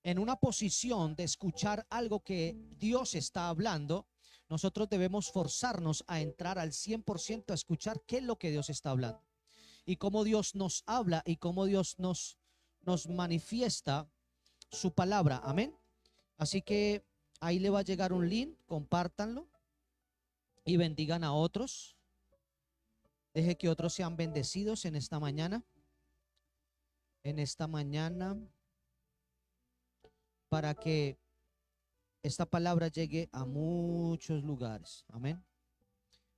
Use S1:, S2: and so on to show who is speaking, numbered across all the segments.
S1: en una posición de escuchar algo que Dios está hablando, nosotros debemos forzarnos a entrar al 100% a escuchar qué es lo que Dios está hablando y cómo Dios nos habla y cómo Dios nos manifiesta su palabra. Amén. Así que ahí le va a llegar un link, compártanlo y bendigan a otros. Deje que otros sean bendecidos en esta mañana. En esta mañana, para que esta palabra llegue a muchos lugares. Amén.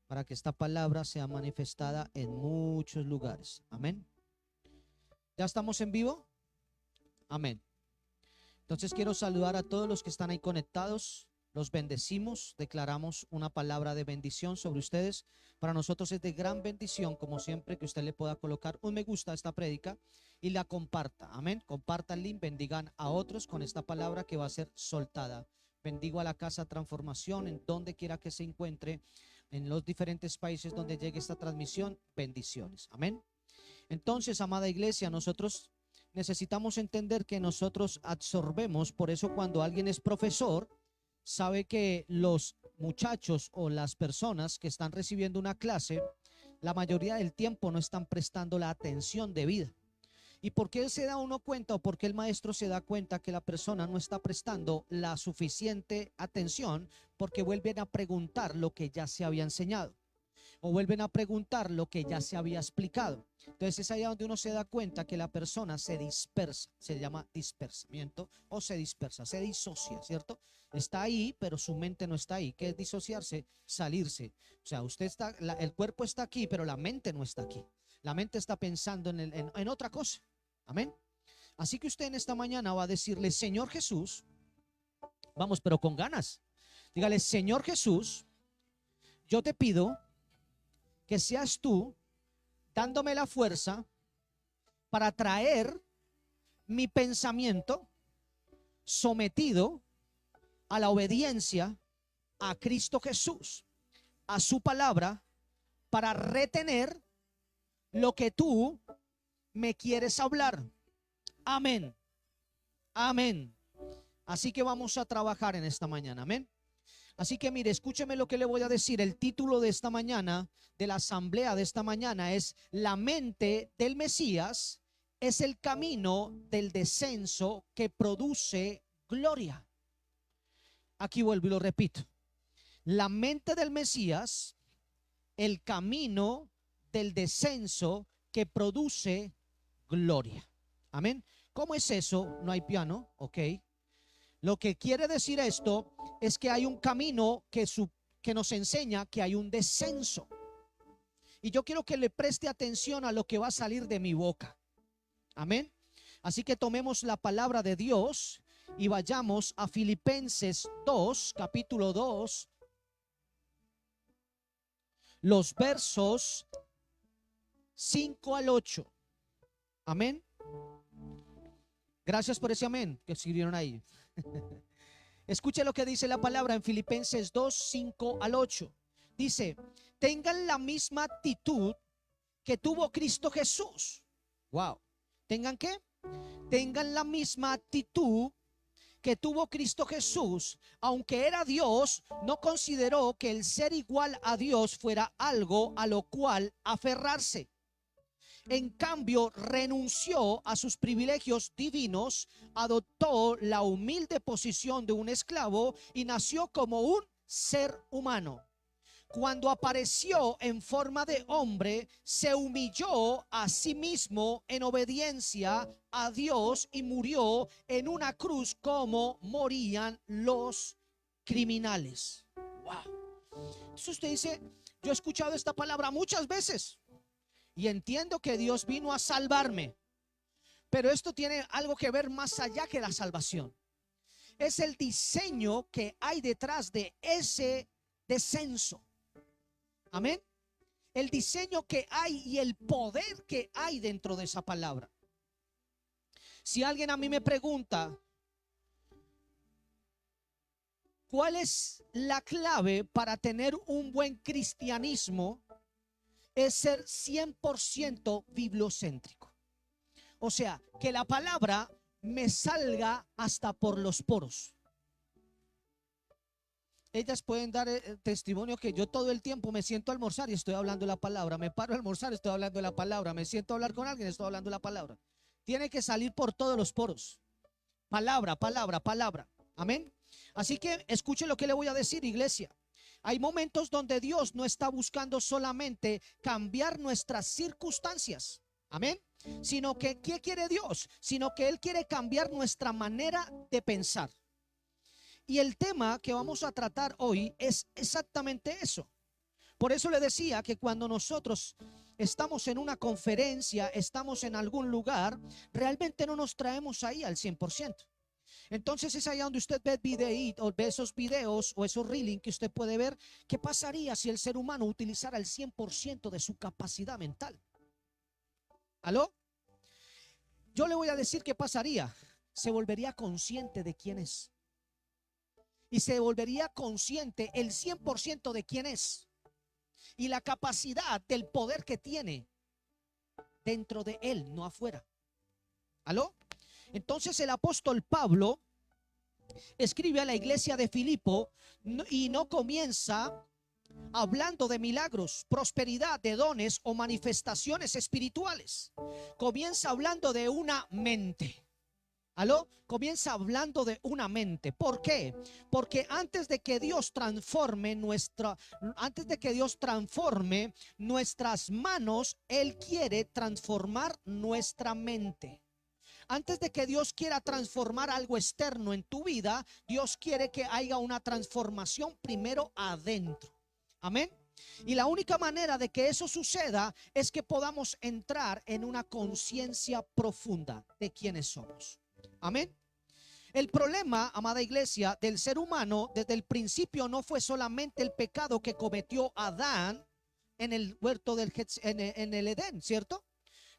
S1: Para que esta palabra sea manifestada en muchos lugares. Amén. ¿Ya estamos en vivo? Amén. Entonces quiero saludar a todos los que están ahí conectados. Los bendecimos, declaramos una palabra de bendición sobre ustedes. Para nosotros es de gran bendición, como siempre, que usted le pueda colocar un me gusta a esta prédica y la comparta. Amén. Comparta el link, bendigan a otros con esta palabra que va a ser soltada. Bendigo a la Casa Transformación en donde quiera que se encuentre, en los diferentes países donde llegue esta transmisión. Bendiciones. Amén. Entonces, amada iglesia, nosotros necesitamos entender que nosotros absorbemos. Por eso cuando alguien es profesor, sabe que los muchachos o las personas que están recibiendo una clase, la mayoría del tiempo no están prestando la atención debida. ¿Y por qué se da uno cuenta o por qué el maestro se da cuenta que la persona no está prestando la suficiente atención? Porque vuelven a preguntar lo que ya se había enseñado o vuelven a preguntar lo que ya se había explicado. Entonces es ahí donde uno se da cuenta que la persona se dispersa, se llama dispersamiento o se dispersa, se disocia, ¿cierto? Está ahí, pero su mente no está ahí. ¿Qué es disociarse? Salirse. O sea, usted está, el cuerpo está aquí, pero la mente no está aquí. La mente está pensando en otra cosa. Amén. Así que usted en esta mañana va a decirle: Señor Jesús, vamos, pero con ganas. Dígale: Señor Jesús, yo te pido que seas tú dándome la fuerza para traer mi pensamiento sometido a la obediencia a Cristo Jesús, a su palabra, para retener lo que tú me quieres hablar. Amén. Amén. Así que vamos a trabajar en esta mañana. Amén. Así que mire, escúcheme lo que le voy a decir. El título de esta mañana, de la asamblea de esta mañana, es: la mente del Mesías es el camino del descenso que produce gloria. Aquí vuelvo y lo repito. La mente del Mesías, el camino del descenso que produce gloria. Amén. ¿Cómo es eso? No hay piano, ok. Lo que quiere decir esto es que hay un camino que nos enseña que hay un descenso. Y yo quiero que le preste atención a lo que va a salir de mi boca. Amén. Así que tomemos la palabra de Dios y vayamos a Filipenses 2, capítulo 2, los versos 5 al 8. Amén. Gracias por ese amén que escribieron ahí. Escuche lo que dice la palabra en Filipenses 2, 5 al 8. Dice: tengan la misma actitud que tuvo Cristo Jesús. Wow. ¿Tengan qué? Tengan la misma actitud que tuvo Cristo Jesús. Aunque era Dios, no consideró que el ser igual a Dios fuera algo a lo cual aferrarse. En cambio, renunció a sus privilegios divinos, adoptó la humilde posición de un esclavo y nació como un ser humano. Cuando apareció en forma de hombre, se humilló a sí mismo en obediencia a Dios y murió en una cruz como morían los criminales. Wow. Entonces usted dice: yo he escuchado esta palabra muchas veces y entiendo que Dios vino a salvarme, pero esto tiene algo que ver más allá que la salvación. Es el diseño que hay detrás de ese descenso. Amén. El diseño que hay y el poder que hay dentro de esa palabra. Si alguien a mí me pregunta: ¿cuál es la clave para tener un buen cristianismo? Es ser 100% bibliocéntrico. O sea, que la palabra me salga hasta por los poros. Ellas pueden dar testimonio que yo todo el tiempo me siento a almorzar y estoy hablando la palabra. Me paro a almorzar, estoy hablando la palabra. Me siento a hablar con alguien, estoy hablando la palabra. Tiene que salir por todos los poros. Palabra, palabra, palabra. Amén. Así que escuche lo que le voy a decir, iglesia. Hay momentos donde Dios no está buscando solamente cambiar nuestras circunstancias. Amén. Sino que, ¿qué quiere Dios? Sino que Él quiere cambiar nuestra manera de pensar. Y el tema que vamos a tratar hoy es exactamente eso. Por eso le decía que cuando nosotros estamos en una conferencia, estamos en algún lugar, realmente no nos traemos ahí al 100%. Entonces es allá donde usted ve videos, o ve esos videos o esos reels que usted puede ver. ¿Qué pasaría si el ser humano utilizara el 100% de su capacidad mental? ¿Aló? Yo le voy a decir qué pasaría. Se volvería consciente de quién es. Y se volvería consciente el 100% de quién es. Y la capacidad del poder que tiene dentro de él, no afuera. ¿Aló? Entonces el apóstol Pablo escribe a la iglesia de Filipo y no comienza hablando de milagros, prosperidad, de dones o manifestaciones espirituales. Comienza hablando de una mente. ¿Aló? Comienza hablando de una mente. ¿Por qué? Porque antes de que Dios transforme nuestras manos, Él quiere transformar nuestra mente. Antes de que Dios quiera transformar algo externo en tu vida, Dios quiere que haya una transformación primero adentro. Amén. Y la única manera de que eso suceda es que podamos entrar en una conciencia profunda de quiénes somos. Amén. El problema, amada iglesia, del ser humano desde el principio no fue solamente el pecado que cometió Adán en el huerto en el Edén, ¿cierto?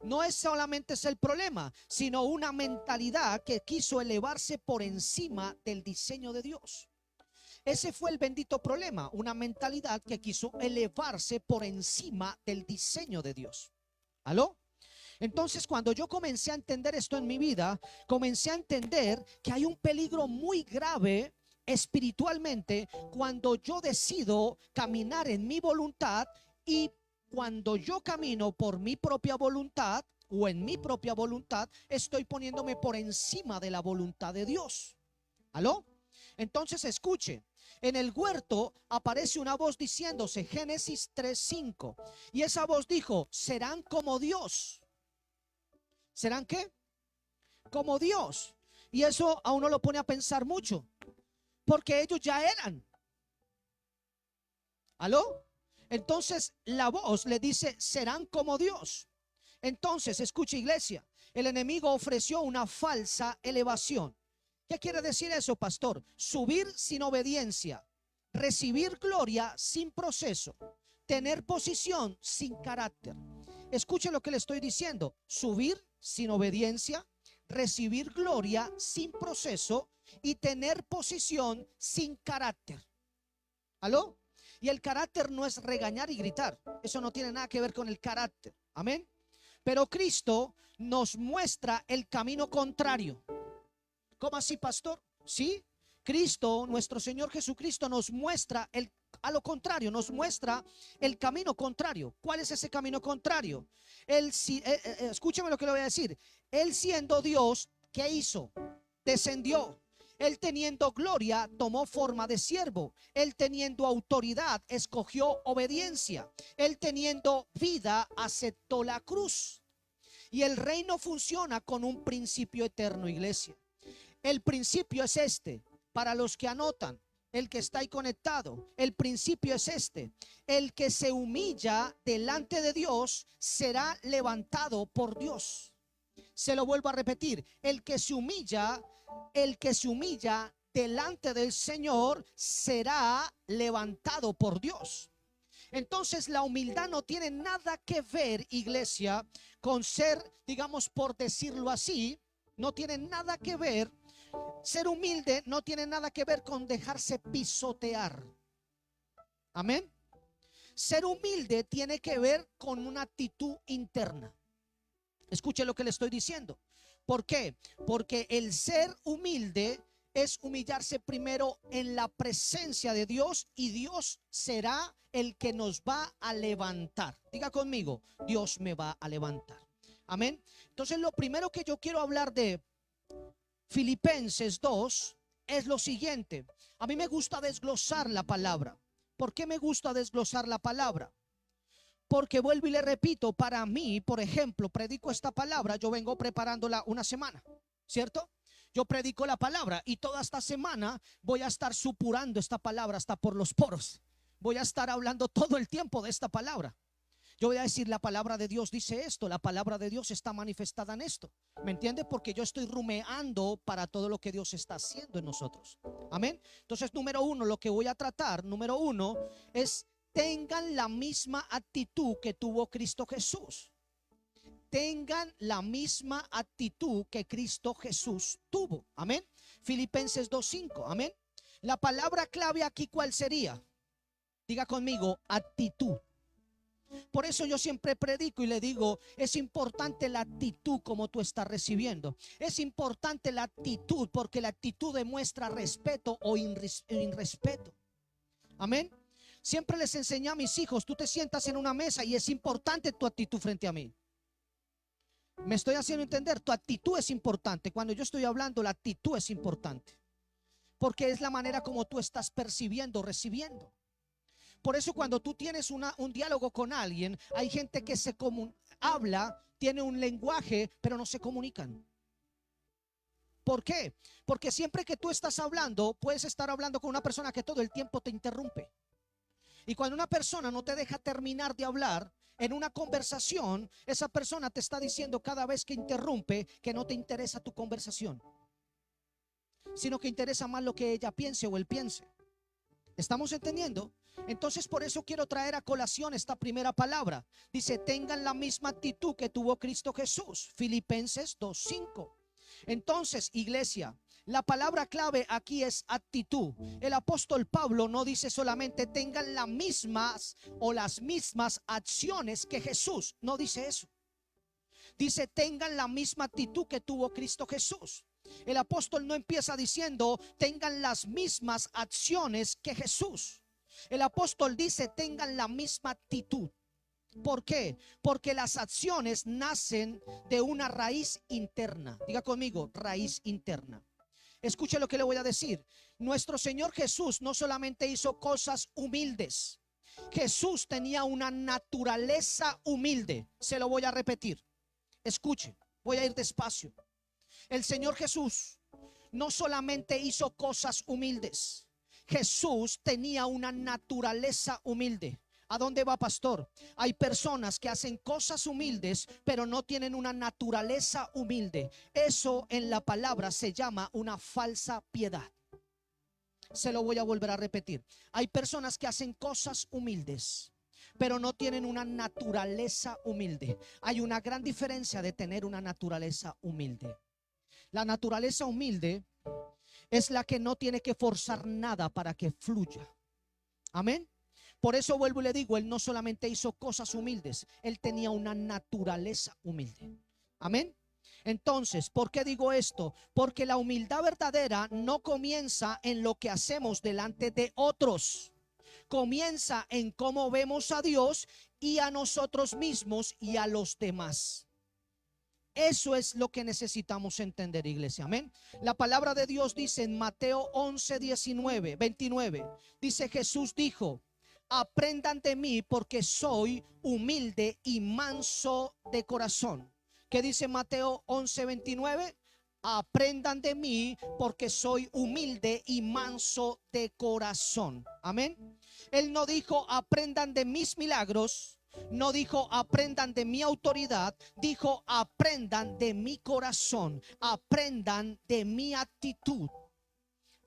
S1: No es solamente ese el problema, sino una mentalidad que quiso elevarse por encima del diseño de Dios. Ese fue el bendito problema, una mentalidad que quiso elevarse por encima del diseño de Dios. ¿Aló? Entonces, cuando yo comencé a entender esto en mi vida, comencé a entender que hay un peligro muy grave espiritualmente cuando yo decido caminar en mi voluntad, y cuando yo camino por mi propia voluntad o en mi propia voluntad, estoy poniéndome por encima de la voluntad de Dios. ¿Aló? Entonces escuche, en el huerto aparece una voz diciéndose, Génesis 3:5, y esa voz dijo, serán como Dios. ¿Serán qué? Como Dios. Y eso a uno lo pone a pensar mucho, porque ellos ya eran. ¿Aló? Entonces la voz le dice, serán como Dios. Entonces, escucha iglesia, el enemigo ofreció una falsa elevación. ¿Qué quiere decir eso, pastor? Subir sin obediencia, recibir gloria sin proceso, tener posición sin carácter. Escuche lo que le estoy diciendo. Subir sin obediencia, recibir gloria sin proceso y tener posición sin carácter. ¿Aló? Y el carácter no es regañar y gritar. Eso no tiene nada que ver con el carácter. Amén. Pero Cristo nos muestra el camino contrario. ¿Cómo así, pastor? Sí, Cristo, nuestro Señor Jesucristo, nos muestra a lo contrario, nos muestra el camino contrario. ¿Cuál es ese camino contrario? Escúcheme lo que le voy a decir. Él, siendo Dios, ¿qué hizo? Descendió. Él, teniendo gloria, tomó forma de siervo. Él, teniendo autoridad, escogió obediencia. Él, teniendo vida, aceptó la cruz. Y el reino funciona con un principio eterno, iglesia. El principio es este, para los que anotan, el que está ahí conectado, el principio es este: el que se humilla delante de Dios será levantado por Dios. Se lo vuelvo a repetir, el que se humilla delante del Señor será levantado por Dios. Entonces la humildad no tiene nada que ver, iglesia, con ser, digamos, por decirlo así, no tiene nada que ver. Ser humilde no tiene nada que ver con dejarse pisotear. Amén. Ser humilde tiene que ver con una actitud interna. Escuche lo que le estoy diciendo. ¿Por qué? Porque el ser humilde es humillarse primero en la presencia de Dios, y Dios será el que nos va a levantar. Diga conmigo, Dios me va a levantar. Amén. Entonces lo primero que yo quiero hablar de Filipenses 2 es lo siguiente. A mí me gusta desglosar la palabra. ¿Por qué me gusta desglosar la palabra? Porque vuelvo y le repito, para mí, por ejemplo, predico esta palabra, yo vengo preparándola una semana, ¿cierto? Yo predico la palabra y toda esta semana voy a estar supurando esta palabra hasta por los poros. Voy a estar hablando todo el tiempo de esta palabra. Yo voy a decir, la palabra de Dios dice esto, la palabra de Dios está manifestada en esto. ¿Me entiende? Porque yo estoy rumeando para todo lo que Dios está haciendo en nosotros. Amén. Entonces, número uno, lo que voy a tratar, número uno, es tengan la misma actitud que tuvo Cristo Jesús. Tengan la misma actitud que Cristo Jesús tuvo. Amén. Filipenses 2:5. Amén. La palabra clave aquí, ¿cuál sería? Diga conmigo, actitud. Por eso yo siempre predico y le digo, es importante la actitud como tú estás recibiendo. Es importante la actitud, porque la actitud demuestra respeto o irrespeto. Amén. Siempre les enseñé a mis hijos, tú te sientas en una mesa y es importante tu actitud frente a mí. Me estoy haciendo entender, tu actitud es importante. Cuando yo estoy hablando, la actitud es importante, porque es la manera como tú estás percibiendo, recibiendo. Por eso cuando tú tienes un diálogo con alguien, hay gente que habla, tiene un lenguaje, pero no se comunican. ¿Por qué? Porque siempre que tú estás hablando, puedes estar hablando con una persona que todo el tiempo te interrumpe. Y cuando una persona no te deja terminar de hablar en una conversación, esa persona te está diciendo cada vez que interrumpe que no te interesa tu conversación, sino que interesa más lo que ella piense o él piense. ¿Estamos entendiendo? Entonces por eso quiero traer a colación esta primera palabra. Dice, tengan la misma actitud que tuvo Cristo Jesús. Filipenses 2:5. Entonces, iglesia, la palabra clave aquí es actitud. El apóstol Pablo no dice solamente tengan las mismas acciones que Jesús. No dice eso. Dice tengan la misma actitud que tuvo Cristo Jesús. El apóstol no empieza diciendo tengan las mismas acciones que Jesús. El apóstol dice tengan la misma actitud. ¿Por qué? Porque las acciones nacen de una raíz interna. Diga conmigo, raíz interna. Escuche lo que le voy a decir. Nuestro Señor Jesús no solamente hizo cosas humildes. Jesús tenía una naturaleza humilde. Se lo voy a repetir. Escuche, voy a ir despacio. El Señor Jesús no solamente hizo cosas humildes. Jesús tenía una naturaleza humilde. ¿A dónde va, pastor? Hay personas que hacen cosas humildes, pero no tienen una naturaleza humilde. Eso en la palabra se llama una falsa piedad. Se lo voy a volver a repetir. Hay personas que hacen cosas humildes, pero no tienen una naturaleza humilde. Hay una gran diferencia de tener una naturaleza humilde. La naturaleza humilde es la que no tiene que forzar nada para que fluya. Amén. Por eso vuelvo y le digo, él no solamente hizo cosas humildes, él tenía una naturaleza humilde. Amén. Entonces, ¿por qué digo esto? Porque la humildad verdadera no comienza en lo que hacemos delante de otros. Comienza en cómo vemos a Dios y a nosotros mismos y a los demás. Eso es lo que necesitamos entender, iglesia. Amén. La palabra de Dios dice en Mateo 11:29, dice Jesús dijo: aprendan de mí porque soy humilde y manso de corazón. ¿Qué dice Mateo 11:29? Aprendan de mí porque soy humilde y manso de corazón. Amén. Él no dijo aprendan de mis milagros. No dijo aprendan de mi autoridad. Dijo aprendan de mi corazón. Aprendan de mi actitud.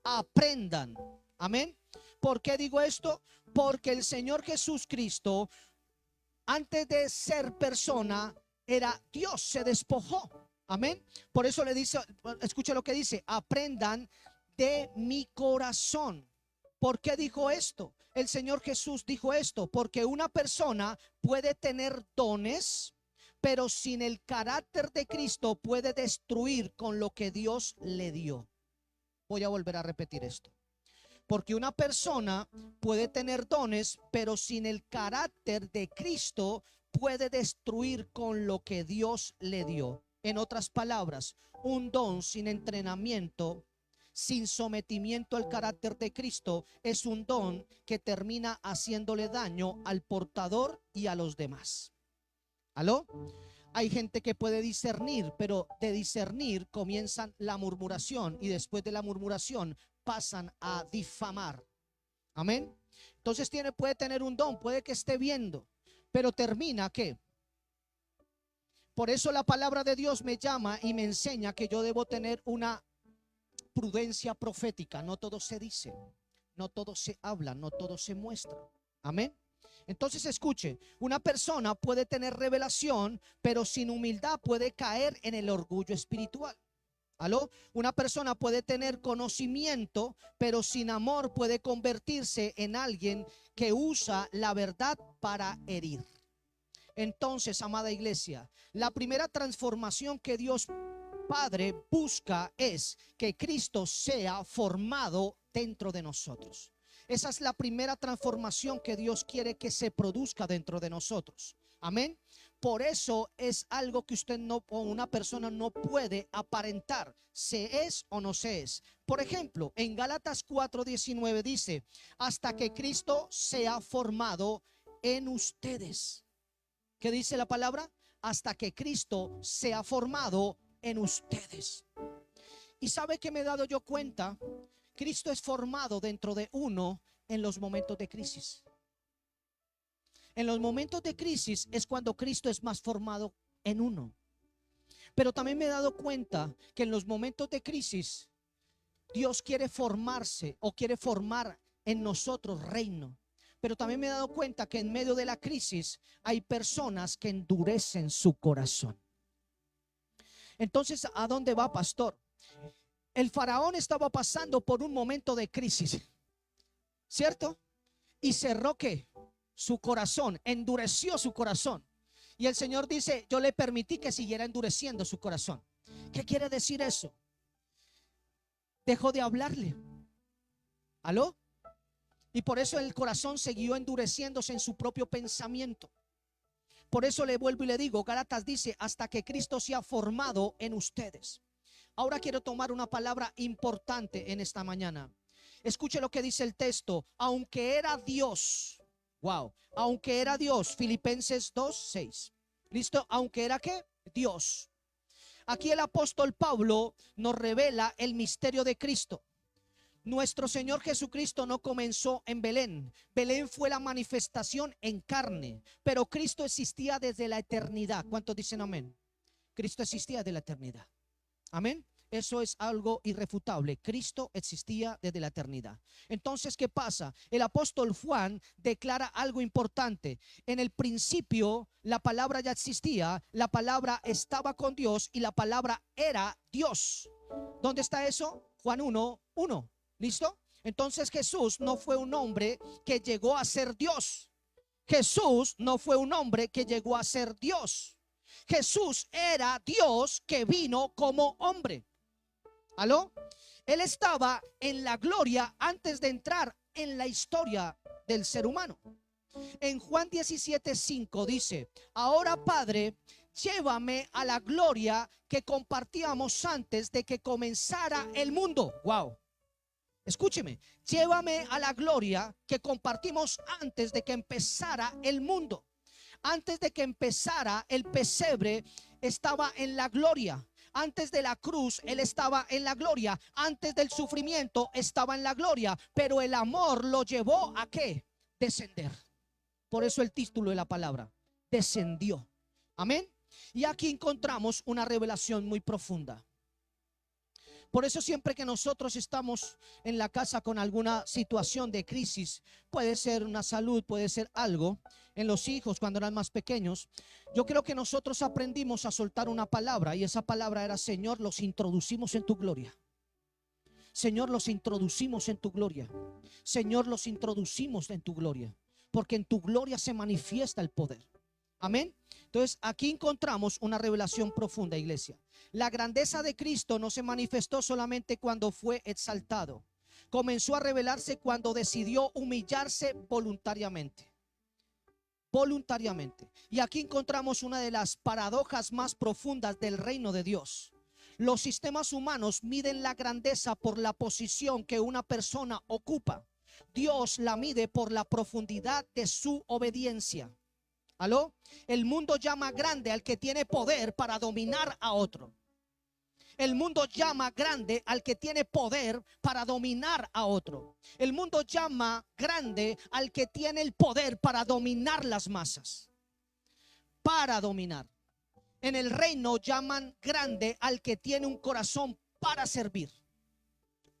S1: Aprendan. Amén. ¿Por qué digo esto? Porque el Señor Jesucristo, antes de ser persona, era Dios, se despojó. Amén. Por eso le dice, escuche lo que dice, aprendan de mi corazón. ¿Por qué dijo esto? El Señor Jesús dijo esto porque una persona puede tener dones, pero sin el carácter de Cristo puede destruir con lo que Dios le dio. Voy a volver a repetir esto. Porque una persona puede tener dones, pero sin el carácter de Cristo puede destruir con lo que Dios le dio. En otras palabras, un don sin entrenamiento, sin sometimiento al carácter de Cristo, es un don que termina haciéndole daño al portador y a los demás. ¿Aló? Hay gente que puede discernir, pero de discernir comienzan la murmuración y después de la murmuración pasan a difamar. Amén. Entonces puede tener un don, puede que esté viendo, pero termina ¿qué? Por eso la palabra de Dios me llama y me enseña que yo debo tener una prudencia profética. No todo se dice, no todo se habla, no todo se muestra. Amén. Entonces escuche, una persona puede tener revelación, pero sin humildad puede caer en el orgullo espiritual. ¿Aló? Una persona puede tener conocimiento, pero sin amor puede convertirse en alguien que usa la verdad para herir. Entonces, amada iglesia, la primera transformación que Dios Padre busca es que Cristo sea formado dentro de nosotros. Esa es la primera transformación que Dios quiere que se produzca dentro de nosotros. Amén. Por eso es algo que usted no, o una persona no puede aparentar, se es o no se es. Por ejemplo, en Gálatas 4:19 dice, hasta que Cristo sea formado en ustedes. ¿Qué dice la palabra? Hasta que Cristo sea formado en ustedes. ¿Y sabe que me he dado yo cuenta? Cristo es formado dentro de uno en los momentos de crisis. En los momentos de crisis es cuando Cristo es más formado en uno. Pero también me he dado cuenta que en los momentos de crisis Dios quiere formarse o quiere formar en nosotros reino. Pero también me he dado cuenta que en medio de la crisis hay personas que endurecen su corazón. Entonces, ¿a dónde va, pastor? El faraón estaba pasando por un momento de crisis, ¿cierto? Y cerró ¿qué? Su corazón, endureció su corazón. Y el Señor dice, yo le permití que siguiera endureciendo su corazón. ¿Qué quiere decir eso? Dejó de hablarle. ¿Aló? Y por eso el corazón siguió endureciéndose en su propio pensamiento. Por eso le vuelvo y le digo, Gálatas dice, hasta que Cristo sea formado en ustedes. Ahora quiero tomar una palabra importante en esta mañana. Escuche lo que dice el texto. Aunque era Dios, aunque era Dios, Filipenses 2:6. ¿Listo? Aunque era ¿qué? Dios. Aquí el apóstol Pablo nos revela el misterio de Cristo. Nuestro Señor Jesucristo no comenzó en Belén. Belén fue la manifestación en carne, pero Cristo existía desde la eternidad. ¿Cuántos dicen amén? Cristo existía desde la eternidad. Amén. Eso es algo irrefutable. Cristo existía desde la eternidad. Entonces, ¿qué pasa? El apóstol Juan declara algo importante. En el principio, la palabra ya existía, la palabra estaba con Dios y la palabra era Dios. ¿Dónde está eso? Juan 1:1. ¿Listo? Entonces Jesús no fue un hombre que llegó a ser Dios. Jesús no fue un hombre que llegó a ser Dios. Jesús era Dios que vino como hombre. ¿Aló? Él estaba en la gloria antes de entrar en la historia del ser humano. En Juan 17:5 dice, ahora Padre, llévame a la gloria que compartíamos antes de que comenzara el mundo. Wow. Escúcheme, llévame a la gloria que compartimos antes de que empezara el mundo. Antes de que empezara el pesebre, estaba en la gloria. Antes de la cruz, Él estaba en la gloria. Antes del sufrimiento, estaba en la gloria. Pero el amor lo llevó a ¿qué? Descender. Por eso el título de la palabra, descendió. Amén. Y aquí encontramos una revelación muy profunda. Por eso siempre que nosotros estamos en la casa con alguna situación de crisis, puede ser una salud, puede ser algo, en los hijos cuando eran más pequeños, yo creo que nosotros aprendimos a soltar una palabra y esa palabra era: Señor, los introducimos en tu gloria. Señor, los introducimos en tu gloria. Señor, los introducimos en tu gloria, porque en tu gloria se manifiesta el poder. Amén. Entonces aquí encontramos una revelación profunda, iglesia. La grandeza de Cristo no se manifestó solamente cuando fue exaltado. Comenzó a revelarse cuando decidió humillarse voluntariamente. Voluntariamente. Y aquí encontramos una de las paradojas más profundas del reino de Dios. Los sistemas humanos miden la grandeza por la posición que una persona ocupa. Dios la mide por la profundidad de su obediencia. ¿Aló? El mundo llama grande al que tiene poder para dominar a otro. El mundo llama grande al que tiene poder para dominar a otro. El mundo llama grande al que tiene el poder para dominar las masas. Para dominar. En el reino llaman grande al que tiene un corazón para servir.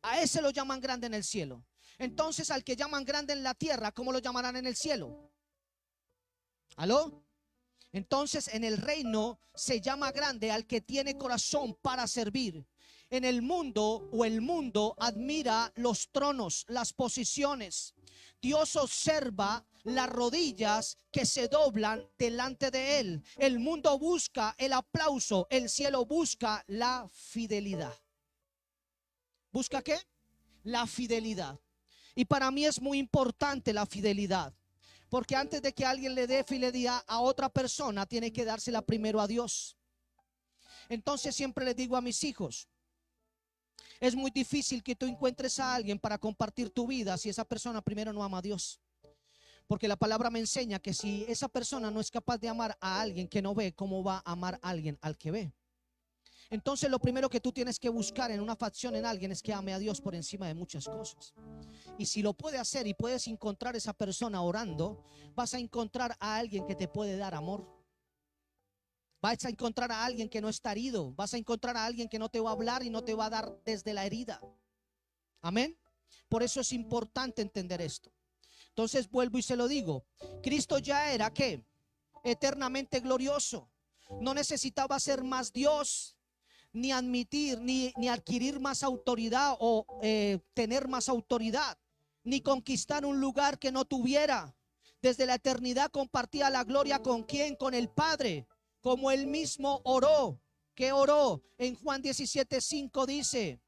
S1: A ese lo llaman grande en el cielo. Entonces al que llaman grande en la tierra, ¿cómo lo llamarán en el cielo? ¿Aló? Entonces en el reino se llama grande al que tiene corazón para servir. En el mundo, o el mundo admira los tronos, las posiciones. Dios observa las rodillas que se doblan delante de él. El mundo busca el aplauso, el cielo busca la fidelidad. ¿Busca qué? La fidelidad. Y para mí es muy importante la fidelidad. Porque antes de que alguien le dé fidelidad a otra persona, tiene que dársela primero a Dios. Entonces siempre les digo a mis hijos, es muy difícil que tú encuentres a alguien para compartir tu vida si esa persona primero no ama a Dios. Porque la palabra me enseña que si esa persona no es capaz de amar a alguien que no ve, ¿cómo va a amar a alguien al que ve? Entonces lo primero que tú tienes que buscar en una facción en alguien es que ame a Dios por encima de muchas cosas. Y si lo puede hacer y puedes encontrar esa persona orando, vas a encontrar a alguien que te puede dar amor. Vas a encontrar a alguien que no está herido. Vas a encontrar a alguien que no te va a hablar y no te va a dar desde la herida. Amén. Por eso es importante entender esto. Entonces vuelvo y se lo digo. Cristo ya era ¿qué? Eternamente glorioso. No necesitaba ser más Dios, ni admitir, ni adquirir más autoridad o tener más autoridad, ni conquistar un lugar que no tuviera. Desde la eternidad compartía la gloria con quién, con el Padre, como él mismo oró. ¿Qué oró? En Juan 17:5 dice: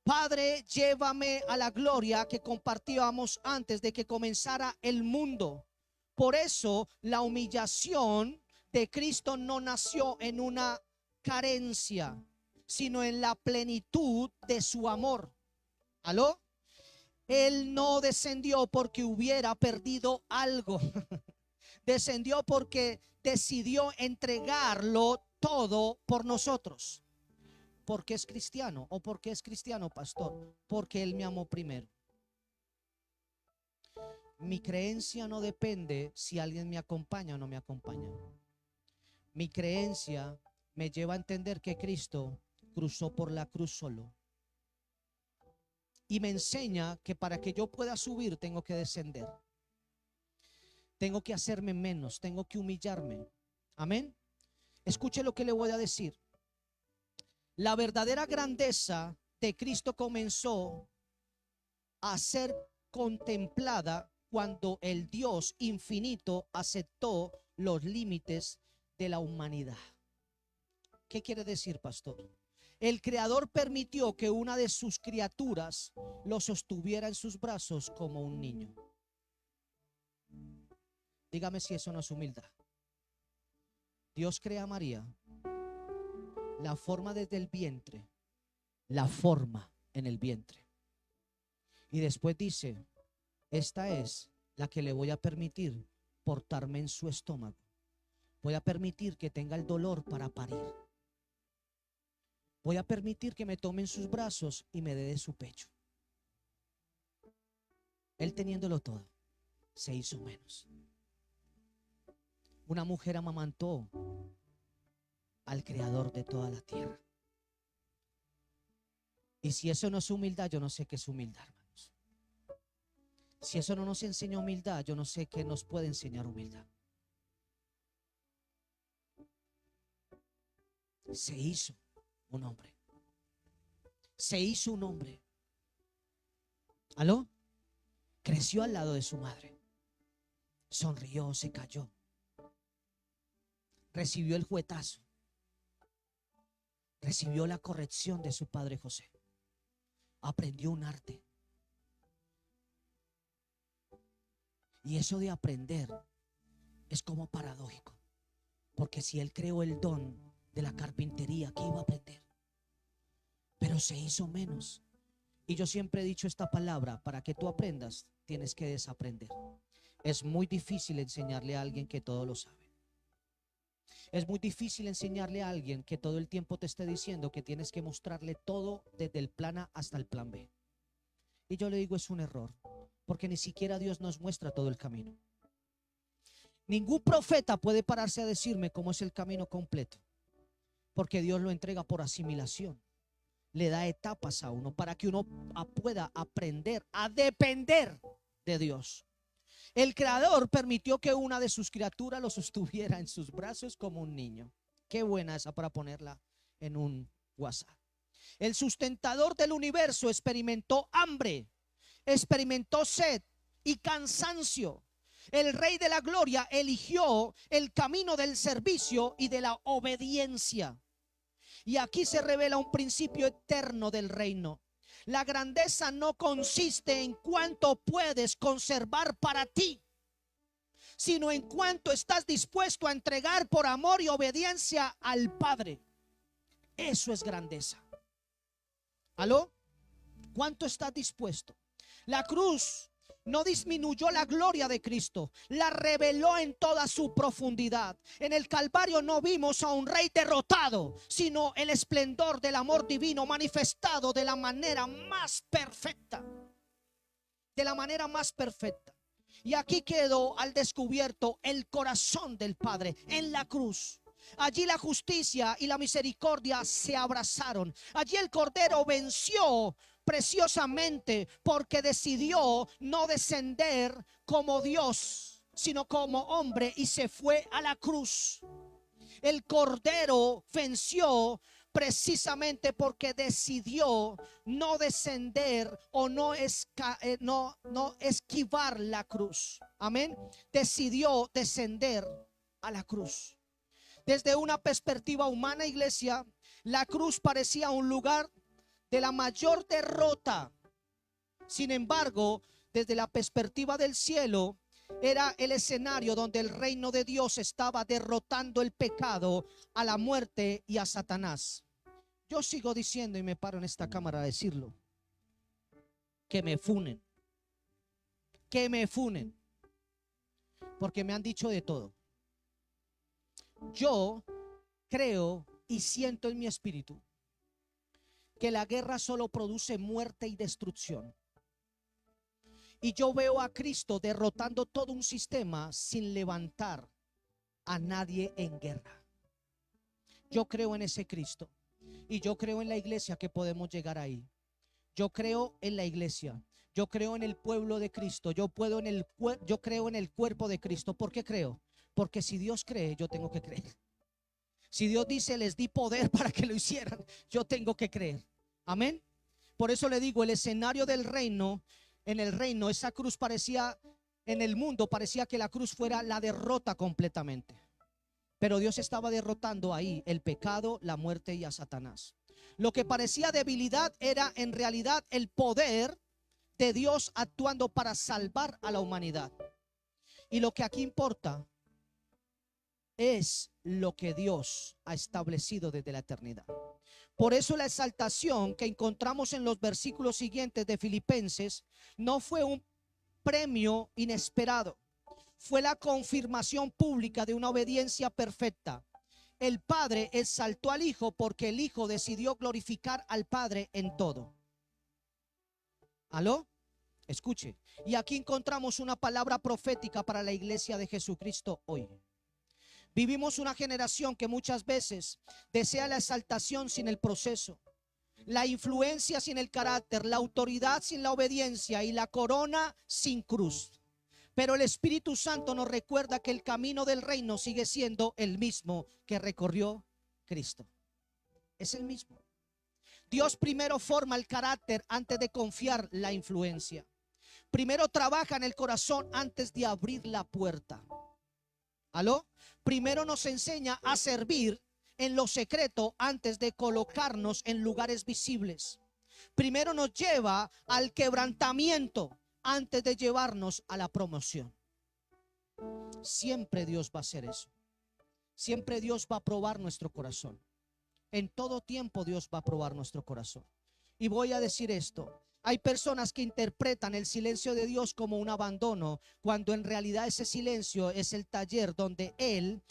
S1: Padre, llévame a la gloria que compartíamos antes de que comenzara el mundo. Por eso la humillación de Cristo no nació en una carencia, sino en la plenitud de su amor. ¿Aló? Él no descendió porque hubiera perdido algo. Descendió porque decidió entregarlo todo por nosotros. ¿Porque es cristiano? ¿O porque es cristiano, pastor? Porque Él me amó primero. Mi creencia no depende si alguien me acompaña o no me acompaña. Mi creencia me lleva a entender que Cristo cruzó por la cruz solo. Y me enseña que para que yo pueda subir tengo que descender. Tengo que hacerme menos, tengo que humillarme. Amén. Escuche lo que le voy a decir. La verdadera grandeza de Cristo comenzó a ser contemplada cuando el Dios infinito aceptó los límites de la humanidad. ¿Qué quiere decir, pastor? El Creador permitió que una de sus criaturas lo sostuviera en sus brazos como un niño. Dígame si eso no es humildad. Dios crea a María, la forma desde el vientre, la forma en el vientre. Y después dice: esta es la que le voy a permitir portarme en su estómago. Voy a permitir que tenga el dolor para parir. Voy a permitir que me tome en sus brazos y me dé de su pecho. Él teniéndolo todo, se hizo menos. Una mujer amamantó al Creador de toda la tierra. Y si eso no es humildad, yo no sé qué es humildad, hermanos. Si eso no nos enseña humildad, yo no sé qué nos puede enseñar humildad. Se hizo un hombre. Se hizo un hombre. ¿Aló? Creció al lado de su madre. Sonrió, se cayó. recibió el juetazo, recibió la corrección de su padre José, aprendió un arte. Y eso de aprender es como paradójico, porque si él creó el don de la carpintería, ¿qué iba a aprender? Pero se hizo menos. Y yo siempre he dicho esta palabra: para que tú aprendas, tienes que desaprender. Es muy difícil enseñarle a alguien que todo lo sabe. Es muy difícil enseñarle a alguien que todo el tiempo te esté diciendo que tienes que mostrarle todo desde el plan A hasta el plan B. Y yo le digo, es un error, porque ni siquiera Dios nos muestra todo el camino. Ningún profeta puede pararse a decirme cómo es el camino completo, porque Dios lo entrega por asimilación. Le da etapas a uno para que uno pueda aprender a depender de Dios. El Creador permitió que una de sus criaturas lo sostuviera en sus brazos como un niño. Qué buena esa para ponerla en un WhatsApp. El sustentador del universo experimentó hambre, experimentó sed y cansancio. El Rey de la Gloria eligió el camino del servicio y de la obediencia. Y aquí se revela un principio eterno del reino. La grandeza no consiste en cuánto puedes conservar para ti, sino en cuánto estás dispuesto a entregar por amor y obediencia al Padre. Eso es grandeza. ¿Aló? ¿Cuánto estás dispuesto? La cruz no disminuyó la gloria de Cristo, la reveló en toda su profundidad. En el Calvario no vimos a un rey derrotado, sino el esplendor del amor divino manifestado de la manera más perfecta. De la manera más perfecta. Y aquí quedó al descubierto el corazón del Padre en la cruz. Allí la justicia y la misericordia se abrazaron. Allí el Cordero venció preciosamente, porque decidió no descender como Dios, sino como hombre, y se fue a la cruz. El Cordero venció precisamente porque decidió no descender o no esquivar la cruz. Amén. Decidió descender a la cruz. Desde una perspectiva humana, iglesia, la cruz parecía un lugar de la mayor derrota. Sin embargo, desde la perspectiva del cielo, era el escenario donde el reino de Dios estaba derrotando el pecado, a la muerte y a Satanás. Yo sigo diciendo, y me paro en esta cámara a decirlo, que me funen, porque me han dicho de todo. Yo creo y siento en mi espíritu que la guerra solo produce muerte y destrucción. Y yo veo a Cristo derrotando todo un sistema sin levantar a nadie en guerra. Yo creo en ese Cristo. Y yo creo en la iglesia que podemos llegar ahí. Yo creo en la iglesia. Yo creo en el pueblo de Cristo. Yo creo en el cuerpo de Cristo. ¿Por qué creo? Porque si Dios cree, yo tengo que creer. Si Dios dice, les di poder para que lo hicieran, yo tengo que creer. Amén. Por eso le digo, el escenario del reino, en el reino, esa cruz parecía, en el mundo parecía que la cruz fuera la derrota completamente. Pero Dios estaba derrotando ahí el pecado, la muerte y a Satanás. Lo que parecía debilidad era en realidad el poder de Dios actuando para salvar a la humanidad. Y lo que aquí importa es lo que Dios ha establecido desde la eternidad. Por eso la exaltación que encontramos en los versículos siguientes de Filipenses no fue un premio inesperado, fue la confirmación pública de una obediencia perfecta. El Padre exaltó al Hijo porque el Hijo decidió glorificar al Padre en todo. ¿Aló? Escuche. Y aquí encontramos una palabra profética para la iglesia de Jesucristo hoy. Vivimos una generación que muchas veces desea la exaltación sin el proceso, la influencia sin el carácter, la autoridad sin la obediencia y la corona sin cruz. Pero el Espíritu Santo nos recuerda que el camino del reino sigue siendo el mismo que recorrió Cristo. Es el mismo. Dios primero forma el carácter antes de confiar la influencia. Primero trabaja en el corazón antes de abrir la puerta. ¿Aló? Primero nos enseña a servir en lo secreto antes de colocarnos en lugares visibles. Primero nos lleva al quebrantamiento antes de llevarnos a la promoción. Siempre Dios va a hacer eso. Siempre Dios va a probar nuestro corazón. En todo tiempo Dios va a probar nuestro corazón. Y voy a decir esto. Hay personas que interpretan el silencio de Dios como un abandono, cuando en realidad ese silencio es el taller donde Él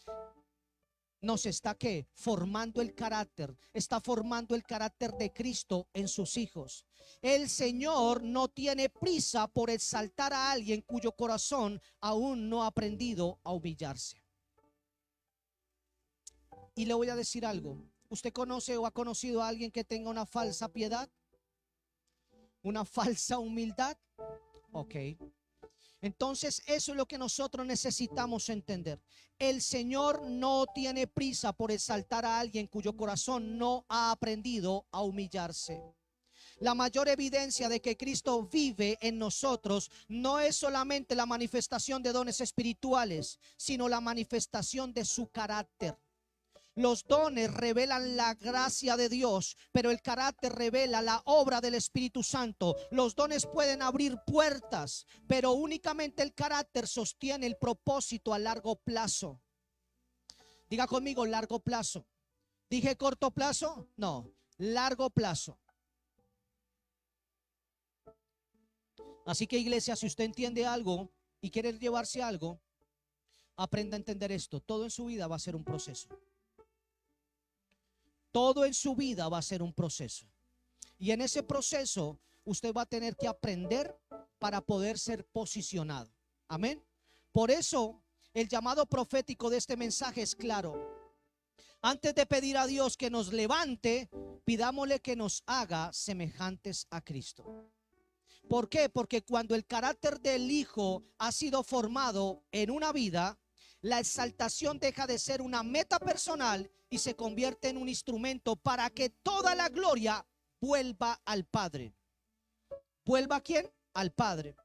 S1: nos está ¿qué? Formando el carácter. Está formando el carácter de Cristo en sus hijos. El Señor no tiene prisa por exaltar a alguien cuyo corazón aún no ha aprendido a humillarse. Y le voy a decir algo. ¿Usted conoce o ha conocido a alguien que tenga una falsa piedad? ¿Una falsa humildad? Ok. Entonces eso es lo que nosotros necesitamos entender. El Señor no tiene prisa por exaltar a alguien cuyo corazón no ha aprendido a humillarse. La mayor evidencia de que Cristo vive en nosotros no es solamente la manifestación de dones espirituales, sino la manifestación de su carácter. Los dones revelan la gracia de Dios, pero el carácter revela la obra del Espíritu Santo. Los dones pueden abrir puertas, pero únicamente el carácter sostiene el propósito a largo plazo. Diga conmigo, largo plazo. ¿Dije corto plazo? No, largo plazo. Así que, iglesia, si usted entiende algo y quiere llevarse algo, aprenda a entender esto. Todo en su vida va a ser un proceso. Todo en su vida va a ser un proceso. Y en ese proceso usted va a tener que aprender para poder ser posicionado. Amén. Por eso el llamado profético de este mensaje es claro. Antes de pedir a Dios que nos levante, pidámosle que nos haga semejantes a Cristo. ¿Por qué? Porque cuando el carácter del Hijo ha sido formado en una vida, la exaltación deja de ser una meta personal y se convierte en un instrumento para que toda la gloria vuelva al Padre. ¿Vuelva a quién? Al Padre.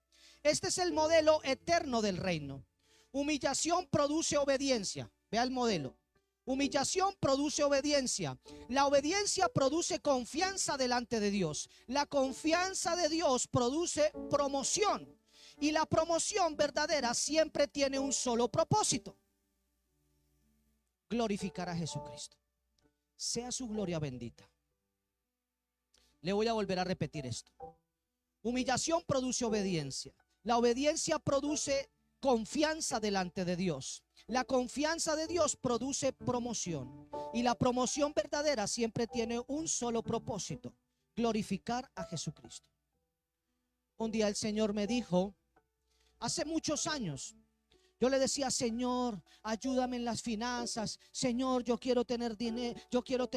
S1: Este es el modelo eterno del reino. Humillación produce obediencia. Vea el modelo. Humillación produce obediencia. La obediencia produce confianza delante de Dios. La confianza de Dios produce promoción. Y la promoción verdadera siempre tiene un solo propósito: glorificar a Jesucristo. Sea su gloria bendita. Le voy a volver a repetir esto. Humillación produce obediencia. La obediencia produce confianza delante de Dios. La confianza de Dios produce promoción. Y la promoción verdadera siempre tiene un solo propósito: glorificar a Jesucristo. Un día el Señor me dijo, hace muchos años, yo le decía: Señor, ayúdame en las finanzas. Señor, yo quiero tener dinero, yo quiero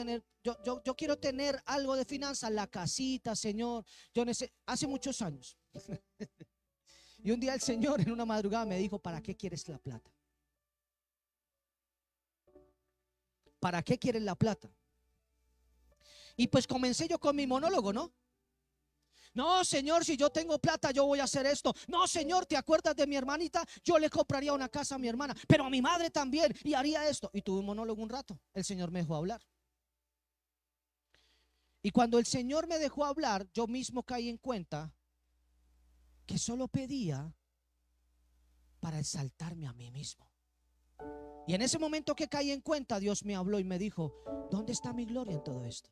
S1: tener algo de finanzas, la casita, Señor. Hace muchos años. Y un día el Señor en una madrugada me dijo: ¿para qué quieres la plata? ¿Para qué quieres la plata? Y pues comencé yo con mi monólogo, ¿no? No, Señor, si yo tengo plata, yo voy a hacer esto. No, Señor, ¿te acuerdas de mi hermanita? Yo le compraría una casa a mi hermana, pero a mi madre también, y haría esto. Y tuve un monólogo un rato. El Señor me dejó hablar. Y cuando el Señor me dejó hablar, yo mismo caí en cuenta que solo pedía para exaltarme a mí mismo. Y en ese momento que caí en cuenta, Dios me habló y me dijo: ¿dónde está mi gloria en todo esto?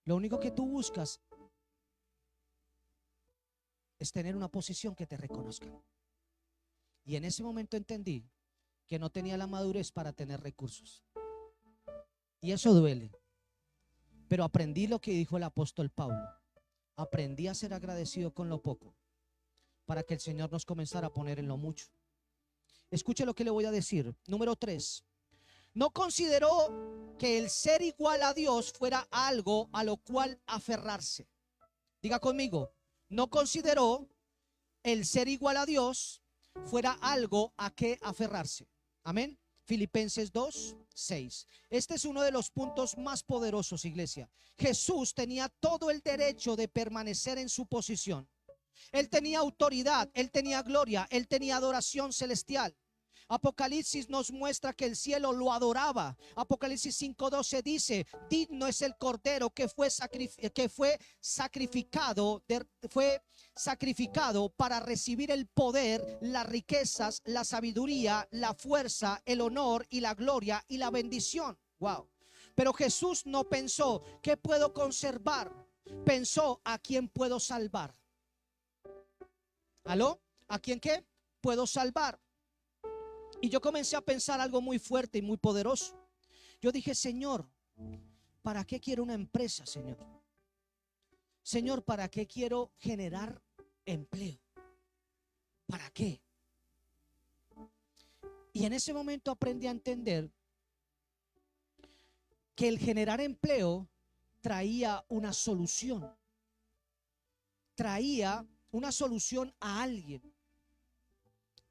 S1: Lo único que tú buscas es tener una posición que te reconozcan. Y en ese momento entendí que no tenía la madurez para tener recursos. Y eso duele. Pero aprendí lo que dijo el apóstol Pablo. Aprendí a ser agradecido con lo poco, para que el Señor nos comenzara a poner en lo mucho. Escuche lo que le voy a decir. Número 3. No consideró que el ser igual a Dios fuera algo a lo cual aferrarse. Diga conmigo: no consideró el ser igual a Dios fuera algo a que aferrarse. Amén. Filipenses 2:6. Este es uno de los puntos más poderosos, iglesia. Jesús tenía todo el derecho de permanecer en su posición. Él tenía autoridad, él tenía gloria, él tenía adoración celestial. Apocalipsis nos muestra que el cielo lo adoraba. Apocalipsis 5:12 dice: digno es el cordero que fue sacrificado para recibir el poder, las riquezas, la sabiduría, la fuerza, el honor y la gloria y la bendición. Wow. Pero Jesús no pensó: ¿qué puedo conservar? Pensó: ¿a quién puedo salvar? ¿Aló? ¿A quién qué? Puedo salvar. Y yo comencé a pensar algo muy fuerte y muy poderoso. Yo dije: Señor, ¿para qué quiero una empresa, Señor? Señor, ¿para qué quiero generar empleo? ¿Para qué? Y en ese momento aprendí a entender que el generar empleo traía una solución. Traía una solución a alguien.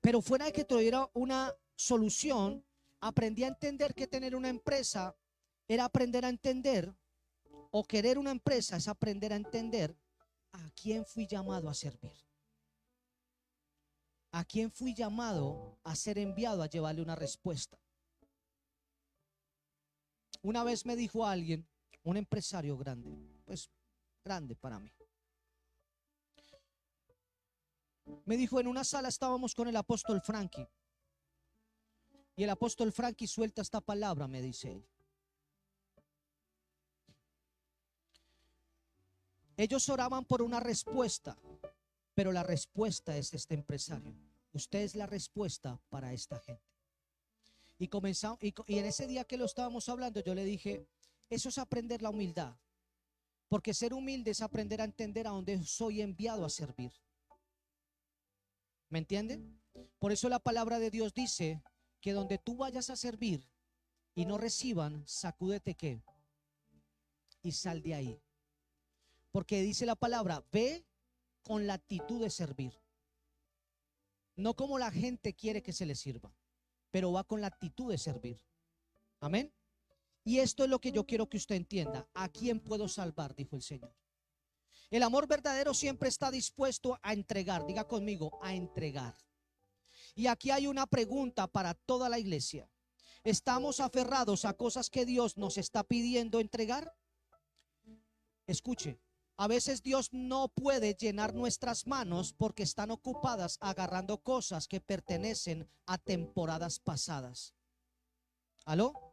S1: Pero fuera de que tuviera una solución, aprendí a entender que tener una empresa era aprender a entender, o querer una empresa es aprender a entender a quién fui llamado a servir. A quién fui llamado a ser enviado a llevarle una respuesta. Una vez me dijo alguien, un empresario grande, pues grande para mí. Me dijo: en una sala estábamos con el apóstol Frankie. Y el apóstol Frankie suelta esta palabra, me dice él. Ellos oraban por una respuesta, pero la respuesta es este empresario. Usted es la respuesta para esta gente. Y comenzamos, y en ese día que lo estábamos hablando, yo le dije: eso es aprender la humildad. Porque ser humilde es aprender a entender a dónde soy enviado a servir. ¿Me entienden? Por eso la palabra de Dios dice que donde tú vayas a servir y no reciban, sacúdete ¿qué? Y sal de ahí. Porque dice la palabra: ve con la actitud de servir. No como la gente quiere que se le sirva, pero va con la actitud de servir. Amén. Y esto es lo que yo quiero que usted entienda. ¿A quién puedo salvar?, dijo el Señor. El amor verdadero siempre está dispuesto a entregar. Diga conmigo: a entregar. Y aquí hay una pregunta para toda la iglesia. ¿Estamos aferrados a cosas que Dios nos está pidiendo entregar? Escuche, a veces Dios no puede llenar nuestras manos porque están ocupadas agarrando cosas que pertenecen a temporadas pasadas. ¿Aló?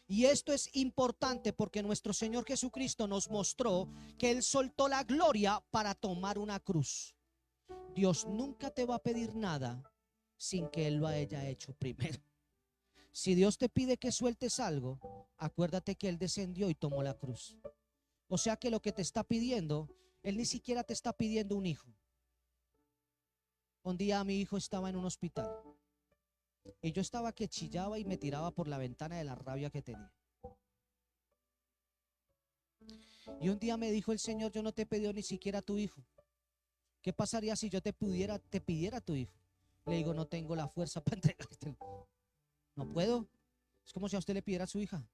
S1: Y esto es importante porque nuestro Señor Jesucristo nos mostró que Él soltó la gloria para tomar una cruz. Dios nunca te va a pedir nada sin que Él lo haya hecho primero. Si Dios te pide que sueltes algo, acuérdate que Él descendió y tomó la cruz. O sea que lo que te está pidiendo, Él ni siquiera te está pidiendo un hijo. Un día mi hijo estaba en un hospital y yo estaba que chillaba y me tiraba por la ventana de la rabia que tenía. Y un día me dijo el Señor: yo no te he pedido ni siquiera a tu hijo. ¿Qué pasaría si yo te pidiera a tu hijo? Le digo: no tengo la fuerza para entregártelo. No puedo. Es como si a usted le pidiera a su hija.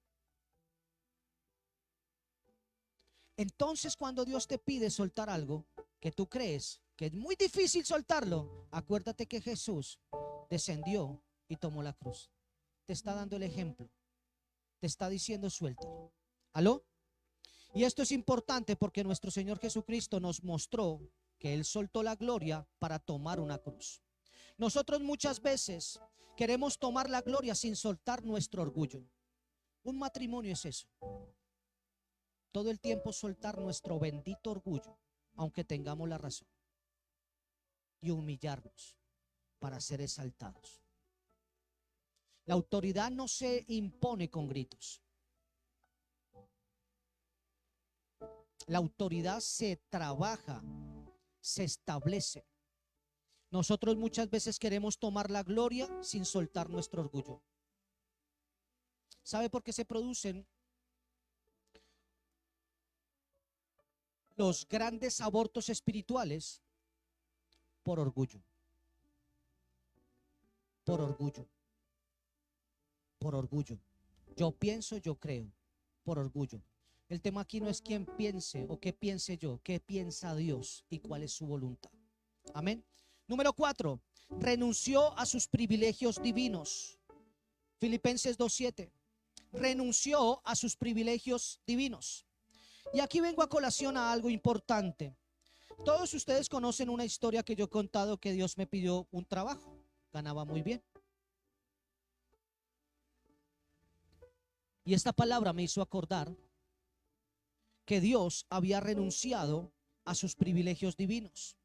S1: Entonces, cuando Dios te pide soltar algo que tú crees que es muy difícil soltarlo, acuérdate que Jesús descendió y tomó la cruz. Te está dando el ejemplo. Te está diciendo: suéltalo. ¿Aló? Y esto es importante porque nuestro Señor Jesucristo nos mostró que Él soltó la gloria para tomar una cruz. Nosotros muchas veces queremos tomar la gloria sin soltar nuestro orgullo. Un matrimonio es eso. Todo el tiempo soltar nuestro bendito orgullo, aunque tengamos la razón, y humillarnos para ser exaltados. La autoridad no se impone con gritos. La autoridad se trabaja, se establece. Nosotros muchas veces queremos tomar la gloria sin soltar nuestro orgullo. ¿Sabe por qué se producen los grandes abortos espirituales? Por orgullo. Por orgullo. Por orgullo. Yo pienso, yo creo. Por orgullo. El tema aquí no es quién piense o qué piense yo, qué piensa Dios y cuál es su voluntad. Amén. Número 4. renunció a sus privilegios divinos. Filipenses 2:7. Renunció a sus privilegios divinos. Y aquí vengo a colación a algo importante. Todos ustedes conocen una historia que yo he contado, que Dios me pidió un trabajo. Ganaba muy bien. Y esta palabra me hizo acordar que Dios había renunciado a sus privilegios divinos.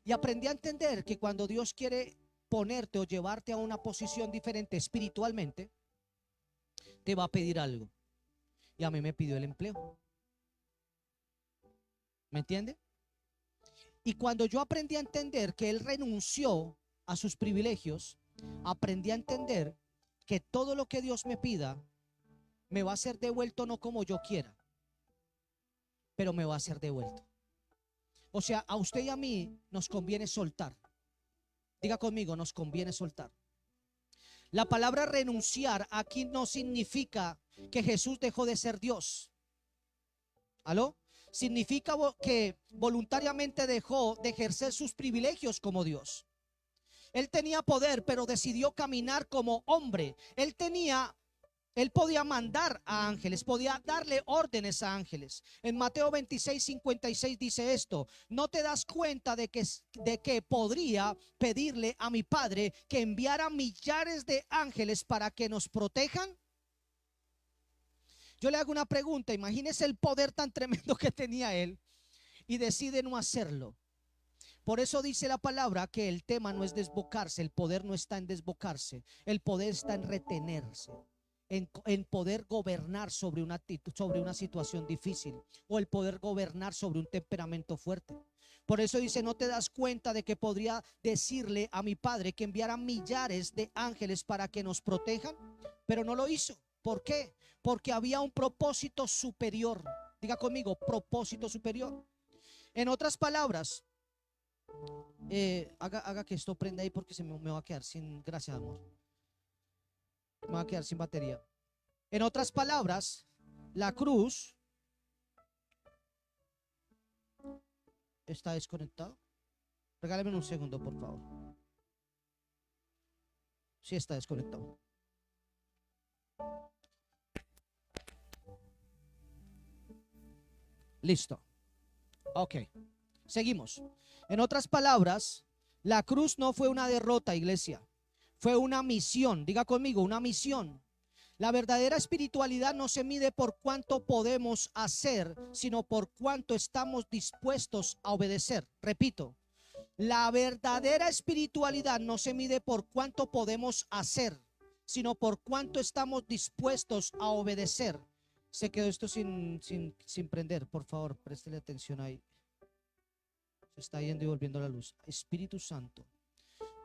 S1: Y aprendí a entender que cuando Dios quiere ponerte o llevarte a una posición diferente espiritualmente, te va a pedir algo. Y a mí me pidió el empleo. ¿Me entiende? Y cuando yo aprendí a entender que Él renunció a sus privilegios, aprendí a entender que todo lo que Dios me pida me va a ser devuelto, no como yo quiera, pero me va a ser devuelto. O sea, a usted y a mí nos conviene soltar. Diga conmigo, nos conviene soltar. La palabra renunciar aquí no significa que Jesús dejó de ser Dios. ¿Aló? Significa que voluntariamente dejó de ejercer sus privilegios como Dios. Él tenía poder, pero decidió caminar como hombre. Él podía mandar a ángeles, podía darle órdenes a ángeles. En Mateo 26:56 dice esto: ¿no te das cuenta de que podría pedirle a mi Padre que enviara millares de ángeles para que nos protejan? Yo le hago una pregunta. Imagínese el poder tan tremendo que tenía él y decide no hacerlo. Por eso dice la palabra que el tema no es desbocarse. El poder no está en desbocarse. El poder está en retenerse, en poder gobernar sobre una actitud, sobre una situación difícil, o el poder gobernar sobre un temperamento fuerte. Por eso dice: ¿no te das cuenta de que podría decirle a mi Padre que enviara millares de ángeles para que nos protejan? Pero no lo hizo. ¿Por qué? Porque había un propósito superior. Diga conmigo, propósito superior. En otras palabras, haga que esto prenda ahí, porque me va a quedar sin, gracias amor, me va a quedar sin batería. En otras palabras, la cruz está desconectado. Regálame un segundo, por favor. Sí, está desconectado. Listo. Ok, seguimos. En otras palabras, la cruz no fue una derrota, iglesia. Fue una misión. Diga conmigo, una misión. La verdadera espiritualidad no se mide por cuánto podemos hacer, sino por cuánto estamos dispuestos a obedecer. Repito, la verdadera espiritualidad no se mide por cuánto podemos hacer, sino por cuánto estamos dispuestos a obedecer. Se quedó esto sin prender. Por favor, préstele atención ahí. Se está yendo y volviendo la luz. Espíritu Santo.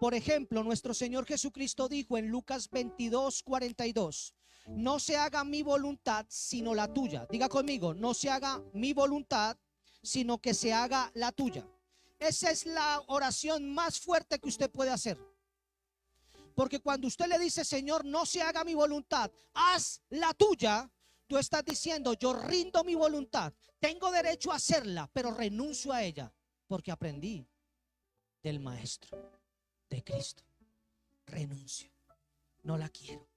S1: Por ejemplo, nuestro Señor Jesucristo dijo en Lucas 22:42: no se haga mi voluntad sino la tuya. Diga conmigo, no se haga mi voluntad sino que se haga la tuya. Esa es la oración más fuerte que usted puede hacer. Porque cuando usted le dice: Señor, no se haga mi voluntad, haz la tuya, tú estás diciendo: yo rindo mi voluntad, tengo derecho a hacerla, pero renuncio a ella, porque aprendí del Maestro, de Cristo. Renuncio, no la quiero.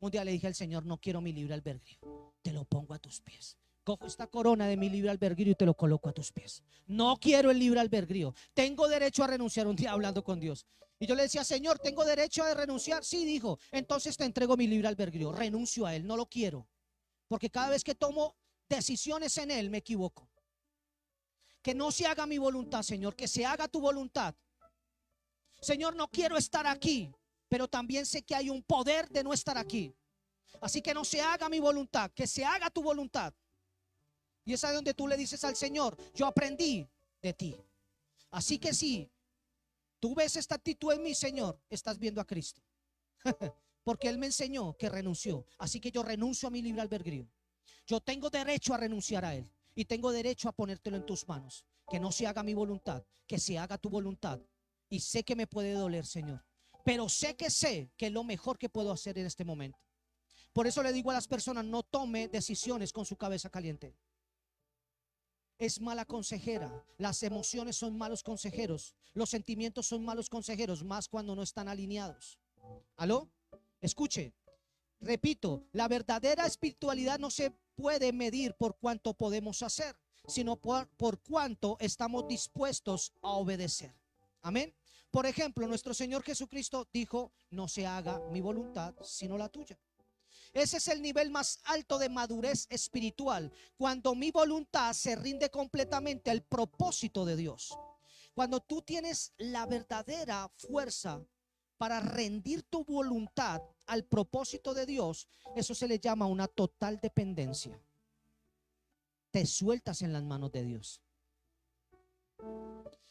S1: Un día le dije al Señor: no quiero mi libre albedrío, te lo pongo a tus pies. Cojo esta corona de mi libre albedrío y te lo coloco a tus pies. No quiero el libre albedrío, tengo derecho a renunciar. Un día hablando con Dios, y yo le decía: Señor, ¿tengo derecho a renunciar? Sí, dijo: entonces te entrego mi libre albedrío, renuncio a él, no lo quiero, porque cada vez que tomo decisiones en él me equivoco. Que no se haga mi voluntad, Señor, que se haga tu voluntad. Señor, no quiero estar aquí, pero también sé que hay un poder de no estar aquí. Así que no se haga mi voluntad, que se haga tu voluntad. Y es ahí donde tú le dices al Señor: yo aprendí de ti. Así que si tú ves esta actitud en mí, Señor, estás viendo a Cristo. Porque Él me enseñó que renunció. Así que yo renuncio a mi libre albedrío. Yo tengo derecho a renunciar a Él, y tengo derecho a ponértelo en tus manos. Que no se haga mi voluntad, que se haga tu voluntad. Y sé que me puede doler, Señor, pero sé que es lo mejor que puedo hacer en este momento. Por eso le digo a las personas: no tome decisiones con su cabeza caliente. es mala consejera. Las emociones son malos consejeros. Los sentimientos son malos consejeros, más cuando no están alineados. ¿Aló? Escuche, repito, la verdadera espiritualidad no se puede medir por cuánto podemos hacer, sino por cuánto estamos dispuestos a obedecer. Amén. Por ejemplo, nuestro Señor Jesucristo dijo: no se haga mi voluntad sino la tuya. Ese es el nivel más alto de madurez espiritual, cuando mi voluntad se rinde completamente al propósito de Dios. Cuando tú tienes la verdadera fuerza para rendir tu voluntad al propósito de Dios, eso se le llama una total dependencia. Te sueltas en las manos de Dios.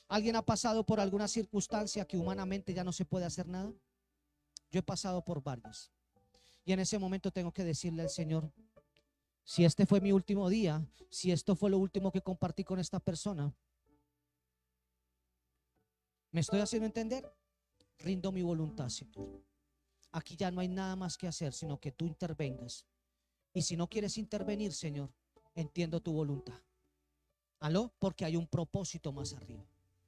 S1: ¿Alguien ha pasado por alguna circunstancia que humanamente ya no se puede hacer nada? Yo he pasado por varias. Y en ese momento tengo que decirle al Señor: si este fue mi último día, si esto fue lo último que compartí con esta persona, ¿me estoy haciendo entender? Rindo mi voluntad, Señor. Aquí ya no hay nada más que hacer, sino que tú intervengas. Y si no quieres intervenir, Señor, entiendo tu voluntad. ¿Aló? Porque hay un propósito más arriba.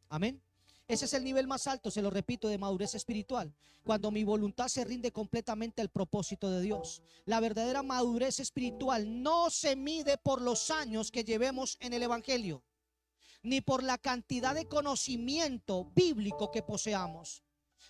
S1: Amén. Ese es el nivel más alto, se lo repito, de madurez espiritual. Cuando mi voluntad se rinde completamente al propósito de Dios. La verdadera madurez espiritual no se mide por los años que llevemos en el evangelio, ni por la cantidad de conocimiento bíblico que poseamos,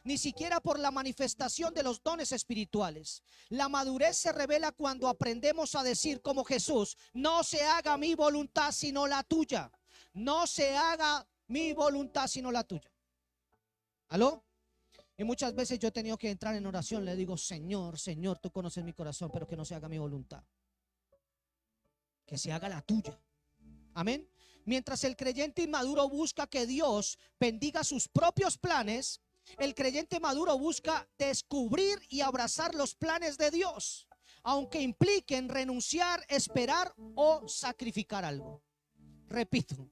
S1: ni siquiera por la manifestación de los dones espirituales. La madurez se revela cuando aprendemos a decir como Jesús: no se haga mi voluntad sino la tuya. No se haga mi voluntad sino la tuya. ¿Aló? Y muchas veces yo he tenido que entrar en oración. Le digo: Señor, Señor, tú conoces mi corazón, pero que no se haga mi voluntad, que se haga la tuya. Amén. Mientras el creyente inmaduro busca que Dios bendiga sus propios planes, el creyente maduro busca descubrir y abrazar los planes de Dios, aunque impliquen renunciar, esperar o sacrificar algo. Repito,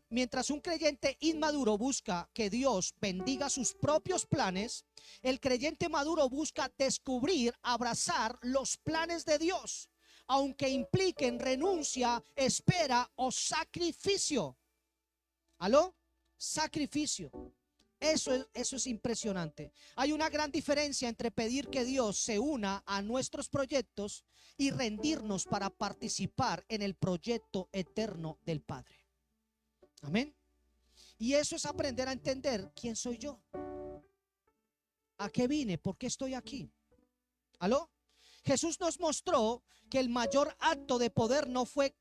S1: mientras un creyente inmaduro busca que Dios bendiga sus propios planes, el creyente maduro busca descubrir, abrazar los planes de Dios, aunque impliquen renuncia, espera o sacrificio. ¿Aló? Sacrificio. Eso es impresionante. Hay una gran diferencia entre pedir que Dios se una a nuestros proyectos y rendirnos para participar en el proyecto eterno del Padre. Amén. Y eso es aprender a entender quién soy yo, a qué vine, por qué estoy aquí. ¿Aló? Jesús nos mostró que el mayor acto de poder no fue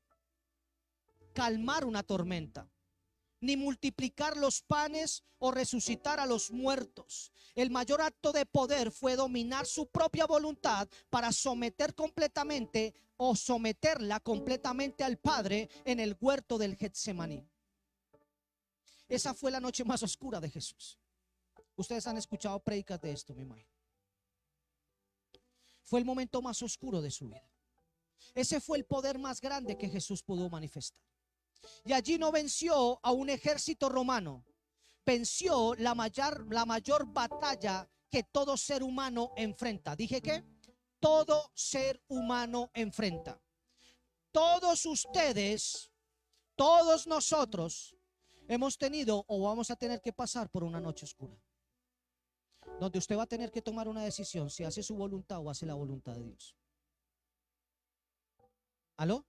S1: calmar una tormenta, ni multiplicar los panes o resucitar a los muertos. El mayor acto de poder fue dominar su propia voluntad para someter completamente o someterla completamente al Padre en el huerto del Getsemaní. Esa fue la noche más oscura de Jesús. Ustedes han escuchado prédicas de esto, me imagino. Fue el momento más oscuro de su vida. Ese fue el poder más grande que Jesús pudo manifestar. Y allí no venció a un ejército romano. Venció la mayor batalla que todo ser humano enfrenta. ¿Dije qué? Todo ser humano enfrenta. Todos ustedes, todos nosotros hemos tenido o vamos a tener que pasar por una noche oscura, donde usted va a tener que tomar una decisión, si hace su voluntad o hace la voluntad de Dios. ¿Aló?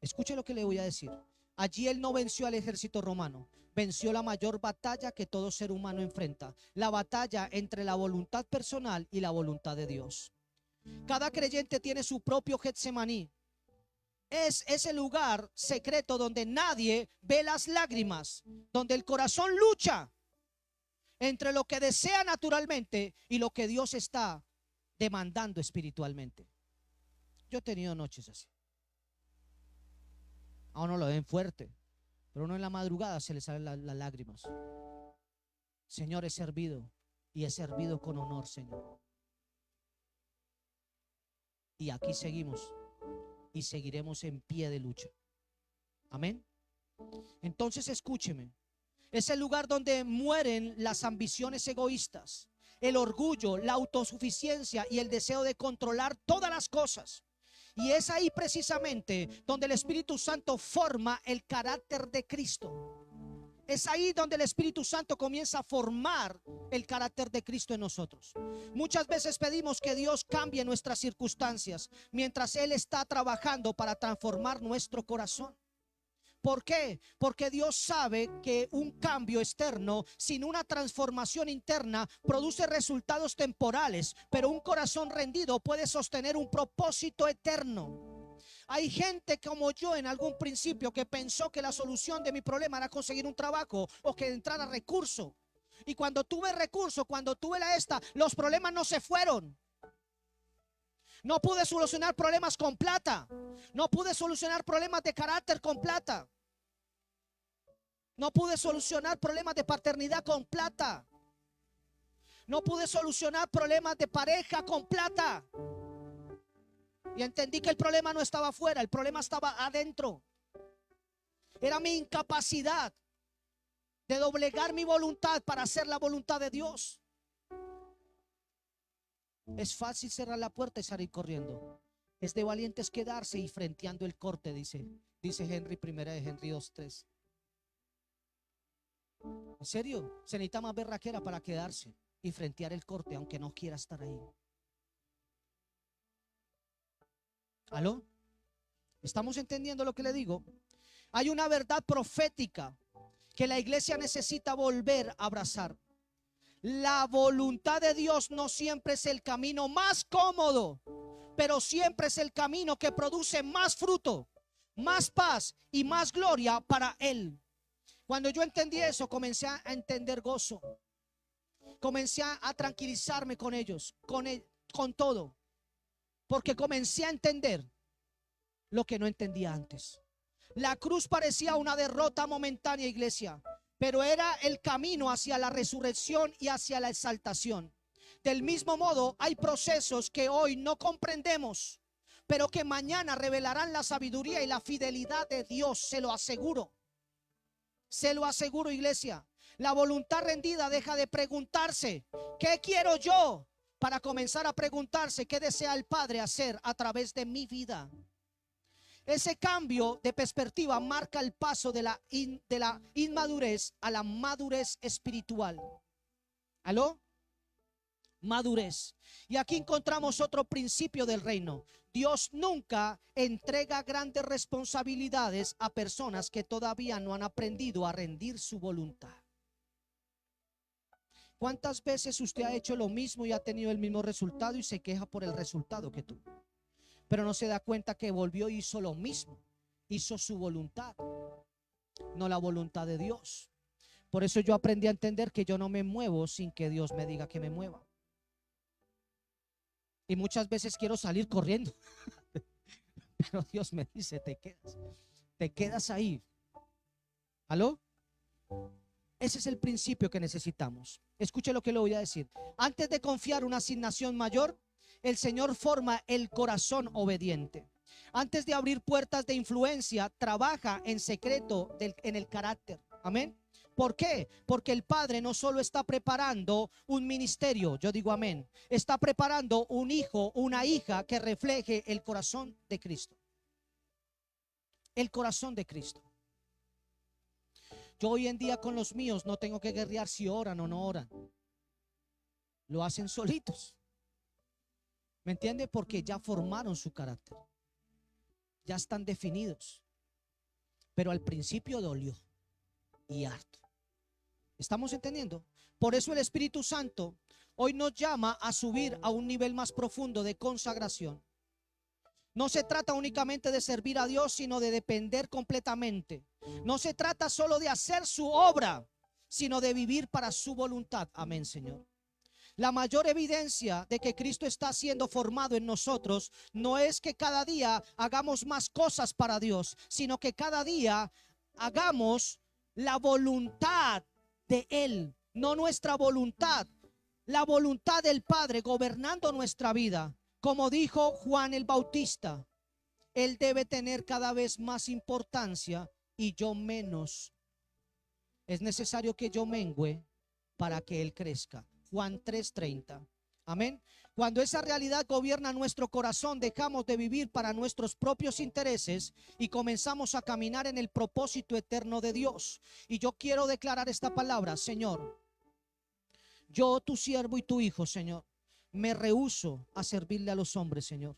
S1: Escuche lo que le voy a decir. Allí él no venció al ejército romano, venció la mayor batalla que todo ser humano enfrenta, la batalla entre la voluntad personal y la voluntad de Dios. Cada creyente tiene su propio Getsemaní. Es ese lugar secreto donde nadie ve las lágrimas, donde el corazón lucha entre lo que desea naturalmente y lo que Dios está demandando espiritualmente. Yo he tenido noches así. A uno lo ven fuerte, pero uno en la madrugada se le salen las lágrimas. Señor, he servido y he servido con honor, Señor. Y aquí seguimos y seguiremos en pie de lucha. Amén. Entonces escúcheme. Es el lugar donde mueren las ambiciones egoístas, el orgullo, la autosuficiencia y el deseo de controlar todas las cosas. Y es ahí precisamente donde el Espíritu Santo forma el carácter de Cristo. Es ahí donde el Espíritu Santo comienza a formar el carácter de Cristo en nosotros. Muchas veces pedimos que Dios cambie nuestras circunstancias mientras Él está trabajando para transformar nuestro corazón. ¿Por qué? Porque Dios sabe que un cambio externo sin una transformación interna produce resultados temporales, pero un corazón rendido puede sostener un propósito eterno. Hay gente como yo en algún principio que pensó que la solución de mi problema era conseguir un trabajo o que entrara recurso. Y cuando tuve recurso, cuando tuve los problemas no se fueron. No pude solucionar problemas con plata. No pude solucionar problemas de carácter con plata. No pude solucionar problemas de paternidad con plata. No pude solucionar problemas de pareja con plata. Y entendí que el problema no estaba afuera, el problema estaba adentro. Era mi incapacidad de doblegar mi voluntad para hacer la voluntad de Dios. Es fácil cerrar la puerta y salir corriendo. Es de valientes quedarse y frenteando el corte, dice Henry, primera de Henry 2:3. En serio, se necesita más berraquera para quedarse y frentear el corte aunque no quiera estar ahí. ¿Aló? ¿Estamos entendiendo lo que le digo? Hay una verdad profética que la iglesia necesita volver a abrazar. La voluntad de Dios no siempre es el camino más cómodo, pero siempre es el camino que produce más fruto, más paz y más gloria para Él. Cuando yo entendí eso, comencé a entender gozo. Comencé a tranquilizarme con ellos, con todo. Porque comencé a entender lo que no entendía antes. La cruz parecía una derrota momentánea, iglesia, pero era el camino hacia la resurrección y hacia la exaltación. Del mismo modo, hay procesos que hoy no comprendemos, pero que mañana revelarán la sabiduría y la fidelidad de Dios, se lo aseguro. Se lo aseguro, iglesia. La voluntad rendida deja de preguntarse, ¿qué quiero yo? Para comenzar a preguntarse, ¿qué desea el Padre hacer a través de mi vida? Ese cambio de perspectiva marca el paso de la inmadurez a la madurez espiritual. ¿Aló? Madurez. Y aquí encontramos otro principio del reino. Dios nunca entrega grandes responsabilidades a personas que todavía no han aprendido a rendir su voluntad. ¿Cuántas veces usted ha hecho lo mismo y ha tenido el mismo resultado y se queja por el resultado que tuvo? Pero no se da cuenta que volvió y hizo lo mismo. Hizo su voluntad, no la voluntad de Dios. Por eso yo aprendí a entender que yo no me muevo sin que Dios me diga que me mueva. Y muchas veces quiero salir corriendo. Pero Dios me dice, te quedas ahí. ¿Aló? Ese es el principio que necesitamos. Escuche lo que le voy a decir. Antes de confiar una asignación mayor, el Señor forma el corazón obediente. Antes de abrir puertas de influencia, trabaja en secreto en el carácter. Amén. ¿Por qué? Porque el Padre no solo está preparando un ministerio, yo digo amén, está preparando un hijo, una hija que refleje el corazón de Cristo. El corazón de Cristo. Yo hoy en día con los míos no tengo que guerrear si oran o no oran. Lo hacen solitos. ¿Me entiende? Porque ya formaron su carácter. Ya están definidos. Pero al principio dolió y harto. ¿Estamos entendiendo? Por eso el Espíritu Santo hoy nos llama a subir a un nivel más profundo de consagración. No se trata únicamente de servir a Dios, sino de depender completamente. No se trata solo de hacer su obra, sino de vivir para su voluntad. Amén, Señor. La mayor evidencia de que Cristo está siendo formado en nosotros no es que cada día hagamos más cosas para Dios, sino que cada día hagamos la voluntad de Él, no nuestra voluntad, la voluntad del Padre gobernando nuestra vida. Como dijo Juan el Bautista, Él debe tener cada vez más importancia y yo menos. Es necesario que yo mengüe para que Él crezca. Juan 3:30. Amén. Cuando esa realidad gobierna nuestro corazón, dejamos de vivir para nuestros propios intereses y comenzamos a caminar en el propósito eterno de Dios. Y yo quiero declarar esta palabra: Señor, yo, tu siervo y tu hijo, Señor, me rehúso a servirle a los hombres, Señor.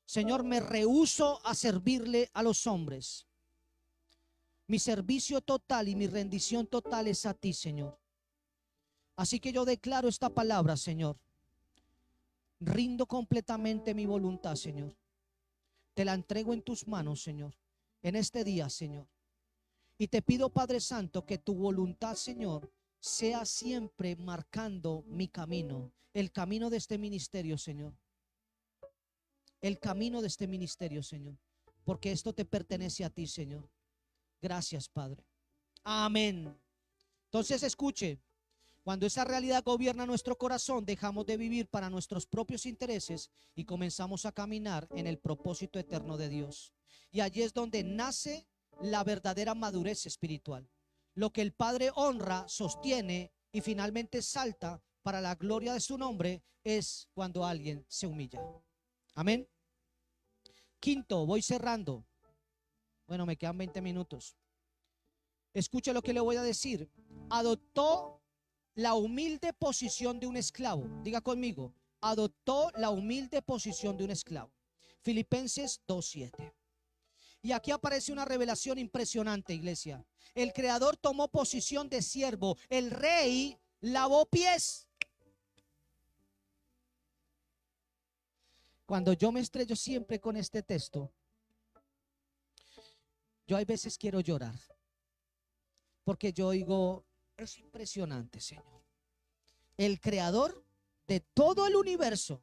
S1: Señor, me rehúso a servirle a los hombres. Mi servicio total y mi rendición total es a ti, Señor. Así que yo declaro esta palabra, Señor. Rindo completamente mi voluntad, Señor. Te la entrego en tus manos, Señor, en este día, Señor. Y te pido, Padre Santo, que tu voluntad, Señor, sea siempre marcando mi camino, el camino de este ministerio, Señor. El camino de este ministerio, Señor, porque esto te pertenece a ti, Señor. Gracias, Padre. Amén. Entonces escuche, cuando esa realidad gobierna nuestro corazón, dejamos de vivir para nuestros propios intereses y comenzamos a caminar en el propósito eterno de Dios. Y allí es donde nace la verdadera madurez espiritual. Lo que el Padre honra, sostiene y finalmente salta para la gloria de su nombre es cuando alguien se humilla. Amén. Quinto, voy cerrando. Bueno, me quedan 20 minutos. Escuche lo que le voy a decir. Adoptó la humilde posición de un esclavo. Diga conmigo, adoptó la humilde posición de un esclavo. Filipenses 2:7. Y aquí aparece una revelación impresionante, iglesia. El Creador tomó posición de siervo. El Rey lavó pies. Cuando yo me estrello siempre con este texto, yo hay veces quiero llorar, porque yo digo, es impresionante, Señor. El Creador de todo el universo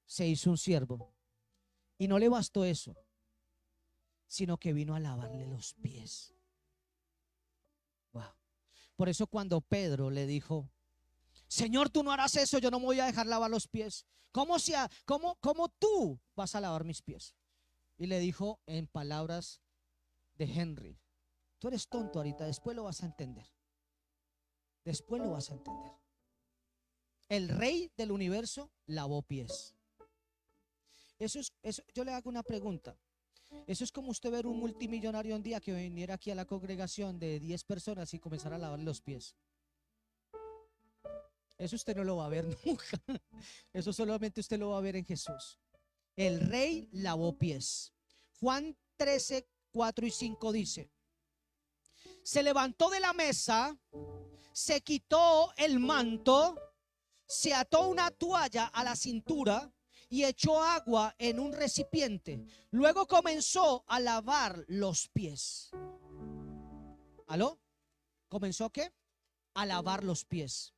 S1: se hizo un siervo. Y no le bastó eso, sino que vino a lavarle los pies. Wow. Por eso cuando Pedro le dijo, Señor, tú no harás eso, yo no me voy a dejar lavar los pies. ¿Cómo tú vas a lavar mis pies? Y le dijo en palabras de Henry, tú eres tonto ahorita, después lo vas a entender. Después lo vas a entender. El Rey del universo lavó pies. Eso, yo le hago una pregunta. Eso es como usted ver un multimillonario un día que viniera aquí a la congregación de 10 personas y comenzara a lavarle los pies. Eso usted no lo va a ver nunca. Eso solamente usted lo va a ver en Jesús. El Rey lavó pies. Juan 13, 4 y 5 dice: se levantó de la mesa, se quitó el manto, se ató una toalla a la cintura y echó agua en un recipiente. Luego comenzó a lavar los pies. ¿Aló? ¿Comenzó qué? A lavar los pies.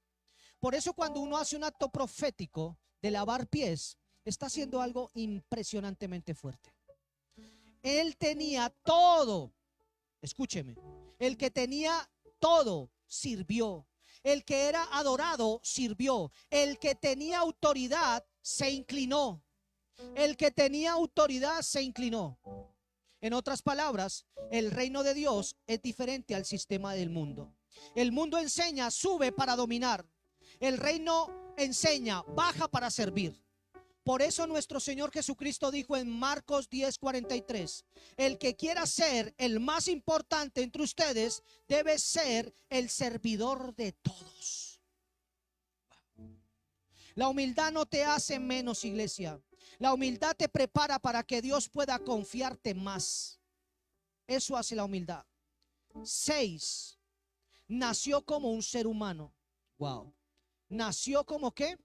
S1: Por eso cuando uno hace un acto profético de lavar pies, está haciendo algo impresionantemente fuerte. Él tenía todo. Escúcheme. El que tenía todo sirvió. El que era adorado sirvió. El que tenía autoridad se inclinó. El que tenía autoridad se inclinó. En otras palabras, el reino de Dios es diferente al sistema del mundo. El mundo enseña, sube para dominar. El reino enseña, baja para servir. Por eso nuestro Señor Jesucristo dijo en Marcos 10:43: el que quiera ser el más importante entre ustedes debe ser el servidor de todos. La humildad no te hace menos, iglesia. La humildad te prepara para que Dios pueda confiarte más. Eso hace la humildad. 6. Nació como un ser humano. Wow. ¿Nació como qué?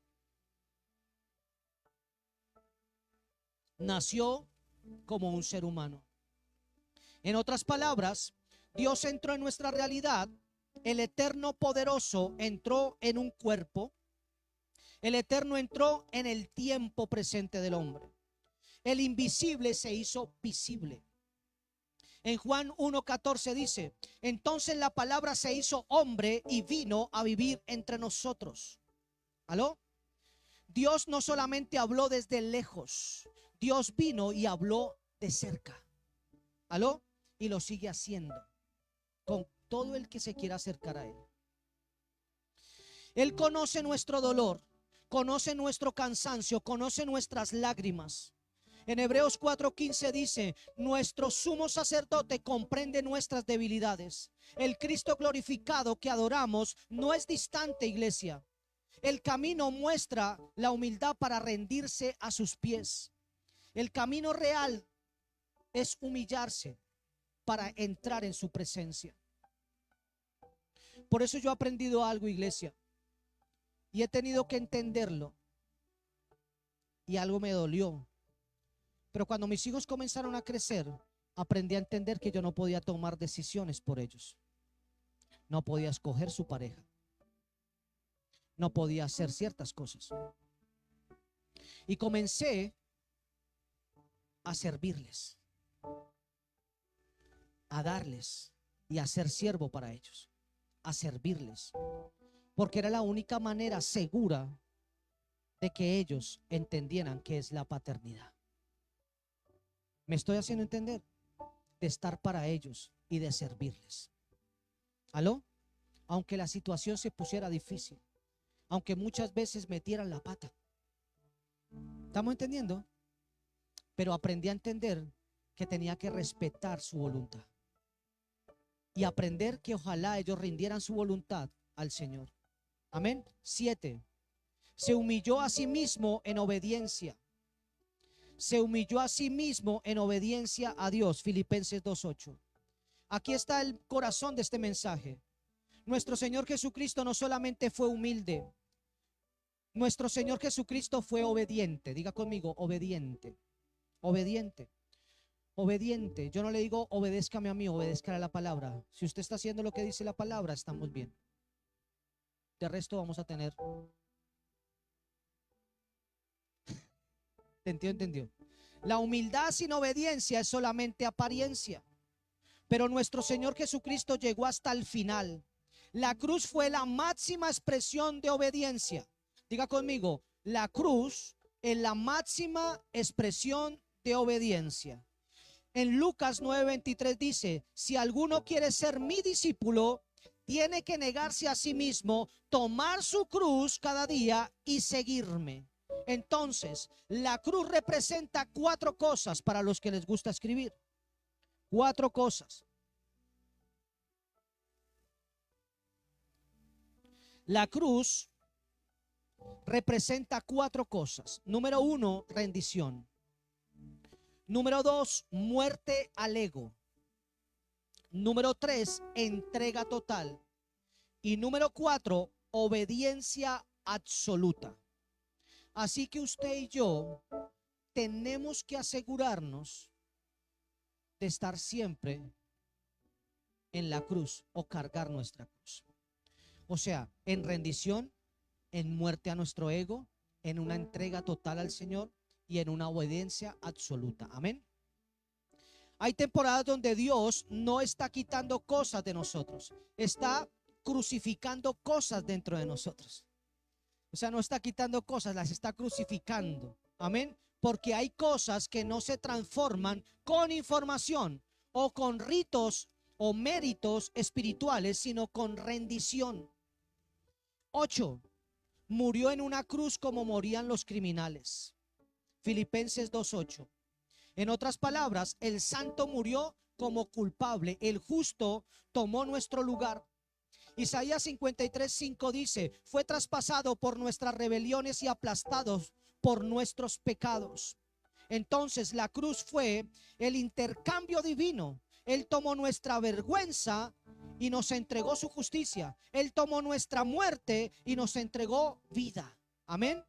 S1: Nació como un ser humano. En otras palabras, Dios entró en nuestra realidad. El Eterno Poderoso entró en un cuerpo. El Eterno entró en el tiempo presente del hombre. El invisible se hizo visible. En Juan 1:14 dice: entonces la palabra se hizo hombre y vino a vivir entre nosotros. ¿Aló? Dios no solamente habló desde lejos, Dios vino y habló de cerca. ¿Aló? Y lo sigue haciendo con todo el que se quiera acercar a Él. Él conoce nuestro dolor, conoce nuestro cansancio, conoce nuestras lágrimas. En Hebreos 4:15 dice: nuestro sumo sacerdote comprende nuestras debilidades. El Cristo glorificado que adoramos no es distante, iglesia. El camino muestra la humildad para rendirse a sus pies. El camino real es humillarse para entrar en su presencia. Por eso yo he aprendido algo, iglesia, y he tenido que entenderlo, y algo me dolió. Pero cuando mis hijos comenzaron a crecer, aprendí a entender que yo no podía tomar decisiones por ellos. No podía escoger su pareja. No podía hacer ciertas cosas. Y comencé a servirles, a darles y a ser siervo para ellos, a servirles, porque era la única manera segura de que ellos entendieran qué es la paternidad. ¿Me estoy haciendo entender? De estar para ellos y de servirles. ¿Aló? Aunque la situación se pusiera difícil, aunque muchas veces metieran la pata. ¿Estamos entendiendo? Pero aprendí a entender que tenía que respetar su voluntad y aprender que ojalá ellos rindieran su voluntad al Señor. Amén. 7. Se humilló a sí mismo en obediencia. Se humilló a sí mismo en obediencia a Dios. Filipenses 2:8. Aquí está el corazón de este mensaje. Nuestro Señor Jesucristo no solamente fue humilde, nuestro Señor Jesucristo fue obediente. Diga conmigo, obediente. Obediente. Obediente. Yo no le digo obedézcame a mí, obedezca a la palabra. Si usted está haciendo lo que dice la palabra, estamos bien. De resto vamos a tener. ¿Entendió? La humildad sin obediencia es solamente apariencia. Pero nuestro Señor Jesucristo llegó hasta el final. La cruz fue la máxima expresión de obediencia. Diga conmigo, la cruz es la máxima expresión de obediencia. En Lucas 9:23 dice: si alguno quiere ser mi discípulo, tiene que negarse a sí mismo, tomar su cruz cada día y seguirme. Entonces, la cruz representa 4 cosas para los que les gusta escribir. 4 cosas. La cruz representa 4 cosas. Número 1, rendición. Número 2, muerte al ego. Número 3, entrega total. Y número 4, obediencia absoluta. Así que usted y yo tenemos que asegurarnos de estar siempre en la cruz o cargar nuestra cruz. O sea, en rendición, en muerte a nuestro ego, en una entrega total al Señor y en una obediencia absoluta. Amén. Hay temporadas donde Dios no está quitando cosas de nosotros, está crucificando cosas dentro de nosotros. O sea, no está quitando cosas, las está crucificando. Amén. Porque hay cosas que no se transforman con información o con ritos o méritos espirituales, sino con rendición. 8. Murió en una cruz como morían los criminales. Filipenses 2:8. En otras palabras, el santo murió como culpable, el justo tomó nuestro lugar. Isaías 53:5 dice: fue traspasado por nuestras rebeliones y aplastado por nuestros pecados. Entonces la cruz fue el intercambio divino. Él tomó nuestra vergüenza y nos entregó su justicia. Él tomó nuestra muerte y nos entregó vida. Amén.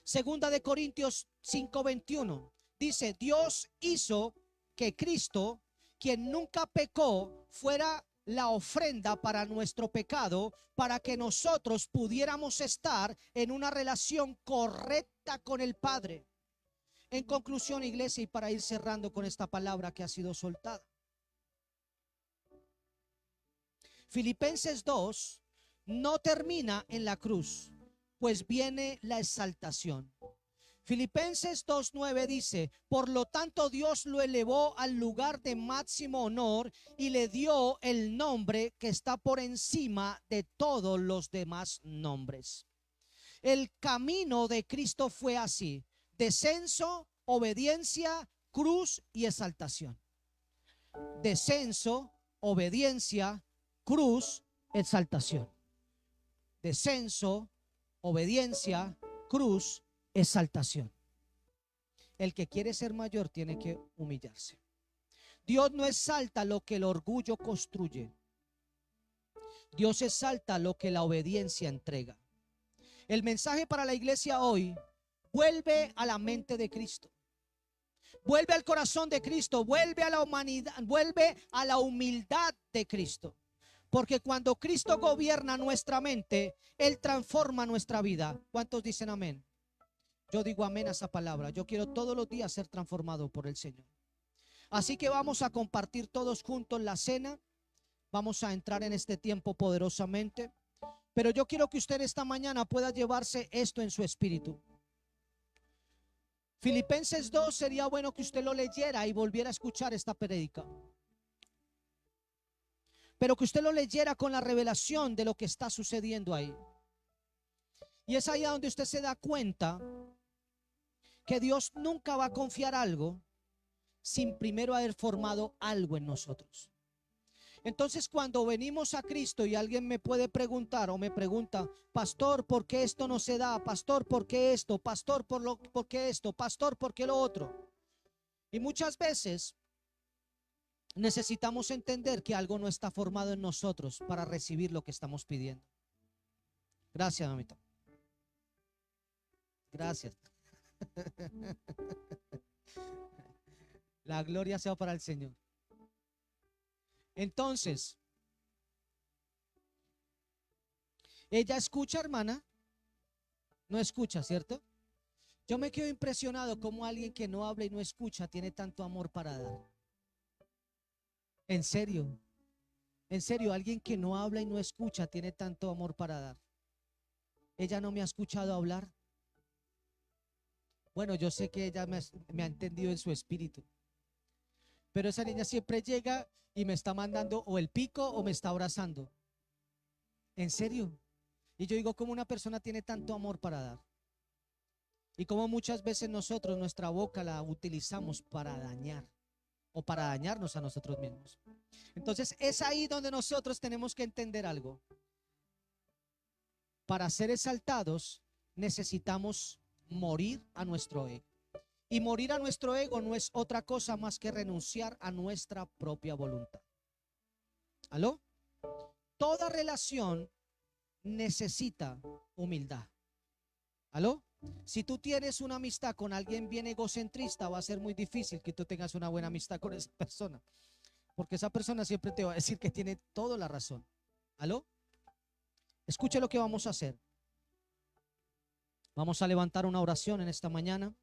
S1: Segunda de Corintios 5:21 dice: Dios hizo que Cristo, quien nunca pecó, fuera la ofrenda para nuestro pecado, para que nosotros pudiéramos estar en una relación correcta con el Padre. En conclusión, iglesia, y para ir cerrando con esta palabra que ha sido soltada, Filipenses 2 no termina en la cruz, pues viene la exaltación. Filipenses 2:9 dice: por lo tanto Dios lo elevó al lugar de máximo honor y le dio el nombre que está por encima de todos los demás nombres. El camino de Cristo fue así: descenso, obediencia, cruz y exaltación. Descenso, obediencia, cruz, exaltación. Descenso, obediencia, cruz, exaltación. El que quiere ser mayor tiene que humillarse. Dios no exalta lo que el orgullo construye. Dios exalta lo que la obediencia entrega. El mensaje para la iglesia hoy: vuelve a la mente de Cristo. Vuelve al corazón de Cristo. Vuelve a la humanidad. Vuelve a la humildad de Cristo. Porque cuando Cristo gobierna nuestra mente, Él transforma nuestra vida. ¿Cuántos dicen amén? Yo digo amén a esa palabra. Yo quiero todos los días ser transformado por el Señor. Así que vamos a compartir todos juntos la cena. Vamos a entrar en este tiempo poderosamente. Pero yo quiero que usted esta mañana pueda llevarse esto en su espíritu. Filipenses 2, sería bueno que usted lo leyera y volviera a escuchar esta prédica. Pero que usted lo leyera con la revelación de lo que está sucediendo ahí. Y es ahí donde usted se da cuenta que Dios nunca va a confiar algo sin primero haber formado algo en nosotros. Entonces, cuando venimos a Cristo y alguien me puede preguntar o me pregunta: pastor, ¿por qué esto no se da? Pastor, ¿por qué esto? Pastor, ¿por qué esto? Pastor, ¿por qué lo otro? Y muchas veces necesitamos entender que algo no está formado en nosotros para recibir lo que estamos pidiendo. Gracias, mamita. Gracias. La gloria sea para el Señor. Entonces, ella escucha, hermana. No escucha, ¿cierto? Yo me quedo impresionado como alguien que no habla y no escucha tiene tanto amor para dar. En serio, alguien que no habla y no escucha tiene tanto amor para dar. Ella no me ha escuchado hablar. Bueno, yo sé que ella me ha entendido en su espíritu. Pero esa niña siempre llega y me está mandando o el pico o me está abrazando. En serio. Y yo digo, ¿cómo una persona tiene tanto amor para dar? Y cómo muchas veces nosotros nuestra boca la utilizamos para dañar o para dañarnos a nosotros mismos. Entonces es ahí donde nosotros tenemos que entender algo. Para ser exaltados necesitamos morir a nuestro ego. Y morir a nuestro ego no es otra cosa más que renunciar a nuestra propia voluntad. ¿Aló? Toda relación necesita humildad. ¿Aló? Si tú tienes una amistad con alguien bien egocentrista, va a ser muy difícil que tú tengas una buena amistad con esa persona. Porque esa persona siempre te va a decir que tiene toda la razón. ¿Aló? Escuche lo que vamos a hacer. Vamos a levantar una oración en esta mañana.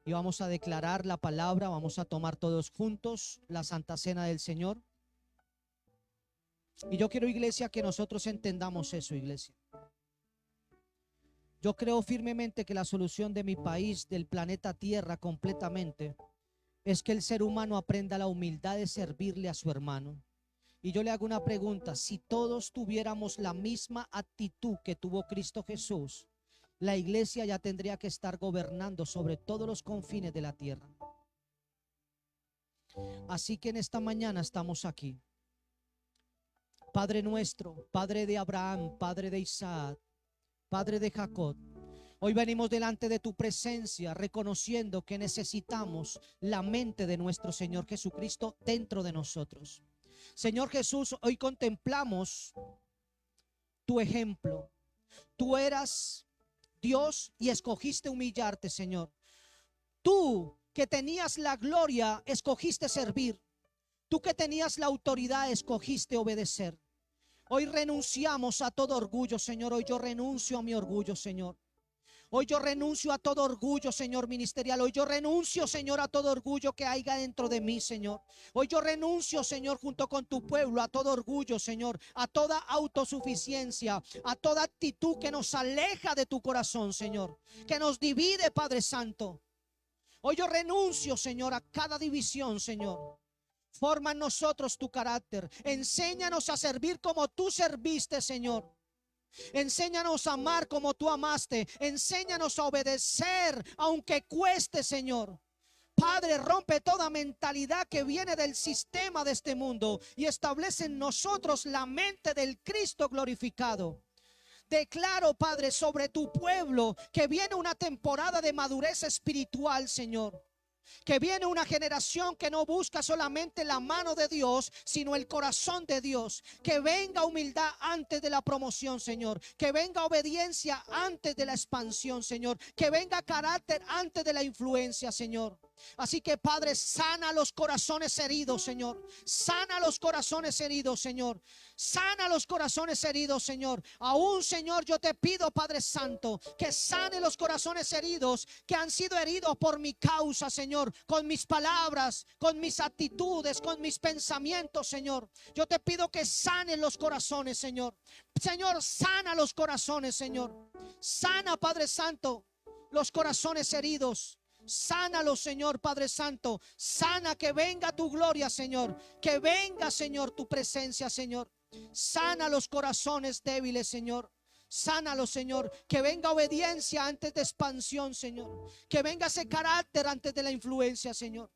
S1: Y vamos a declarar la palabra. Vamos a tomar todos juntos la Santa Cena del Señor. Y yo quiero, iglesia, que nosotros entendamos eso, iglesia. Yo creo firmemente que la solución de mi país, del planeta Tierra completamente, es que el ser humano aprenda la humildad de servirle a su hermano. Y yo le hago una pregunta: si todos tuviéramos la misma actitud que tuvo Cristo Jesús, la iglesia ya tendría que estar gobernando sobre todos los confines de la tierra. Así que en esta mañana estamos aquí. Padre nuestro, Padre de Abraham, Padre de Isaac, Padre de Jacob, hoy venimos delante de tu presencia reconociendo que necesitamos la mente de nuestro Señor Jesucristo dentro de nosotros. Señor Jesús, hoy contemplamos tu ejemplo. Tú eras Dios y escogiste humillarte, Señor. Tú que tenías la gloria, escogiste servir. Tú que tenías la autoridad, escogiste obedecer. Hoy renunciamos a todo orgullo, Señor. Hoy yo renuncio a mi orgullo, Señor. Hoy yo renuncio a todo orgullo, Señor, ministerial. Hoy yo renuncio, Señor, a todo orgullo que haya dentro de mí, Señor. Hoy yo renuncio, Señor, junto con tu pueblo, a todo orgullo, Señor, a toda autosuficiencia, a toda actitud que nos aleja de tu corazón, Señor, que nos divide, Padre Santo. Hoy yo renuncio, Señor, a cada división, Señor. Forma en nosotros tu carácter. Enséñanos a servir como tú serviste, Señor. Enséñanos a amar como tú amaste. Enséñanos a obedecer aunque cueste, Señor. Padre, rompe toda mentalidad que viene del sistema de este mundo y establece en nosotros la mente del Cristo glorificado. Declaro, Padre, sobre tu pueblo que viene una temporada de madurez espiritual, Señor. Que viene una generación que no busca solamente la mano de Dios, sino el corazón de Dios. Que venga humildad antes de la promoción, Señor. Que venga obediencia antes de la expansión, Señor. Que venga carácter antes de la influencia, Señor. Así que, Padre, sana los corazones heridos, Señor. Sana los corazones heridos, Señor. Sana los corazones heridos, Señor. Aún, Señor, yo te pido, Padre Santo, que sane los corazones heridos que han sido heridos por mi causa, Señor. Con mis palabras, con mis actitudes, con mis pensamientos, Señor. Yo te pido que sane los corazones, Señor. Señor, sana los corazones, Señor. Sana, Padre Santo, los corazones heridos. Sánalos, Señor Padre Santo. Sana, que venga tu gloria, Señor. Que venga, Señor, tu presencia, Señor. Sana los corazones débiles, Señor. Sánalos, Señor. Que venga obediencia antes de expansión, Señor. Que venga ese carácter antes de la influencia, Señor.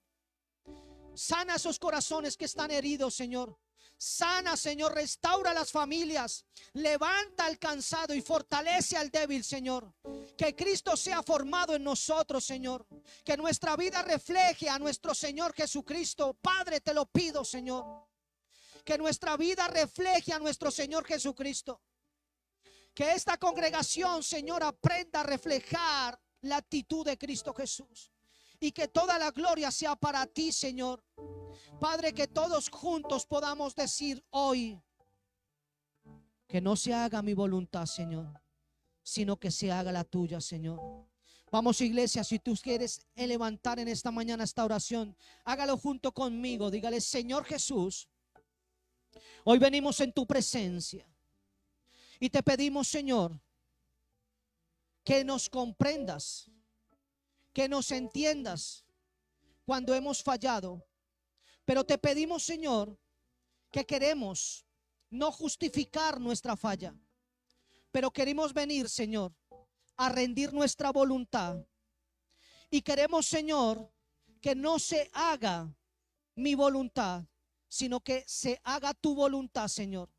S1: Sana esos corazones que están heridos, Señor. Sana, Señor, restaura las familias. Levanta al cansado y fortalece al débil, Señor. Que Cristo sea formado en nosotros, Señor. Que nuestra vida refleje a nuestro Señor Jesucristo. Padre, te lo pido, Señor. Que nuestra vida refleje a nuestro Señor Jesucristo. Que esta congregación, Señor, aprenda a reflejar la actitud de Cristo Jesús. Y que toda la gloria sea para ti, Señor. Padre, que todos juntos podamos decir hoy: que no se haga mi voluntad, Señor, sino que se haga la tuya, Señor. Vamos, iglesia, si tú quieres levantar en esta mañana esta oración, hágalo junto conmigo. Dígale: Señor Jesús, hoy venimos en tu presencia y te pedimos, Señor, que nos comprendas, que nos entiendas cuando hemos fallado. Pero te pedimos, Señor, que queremos no justificar nuestra falla, pero queremos venir, Señor, a rendir nuestra voluntad. Y queremos, Señor, que no se haga mi voluntad, sino que se haga tu voluntad, Señor.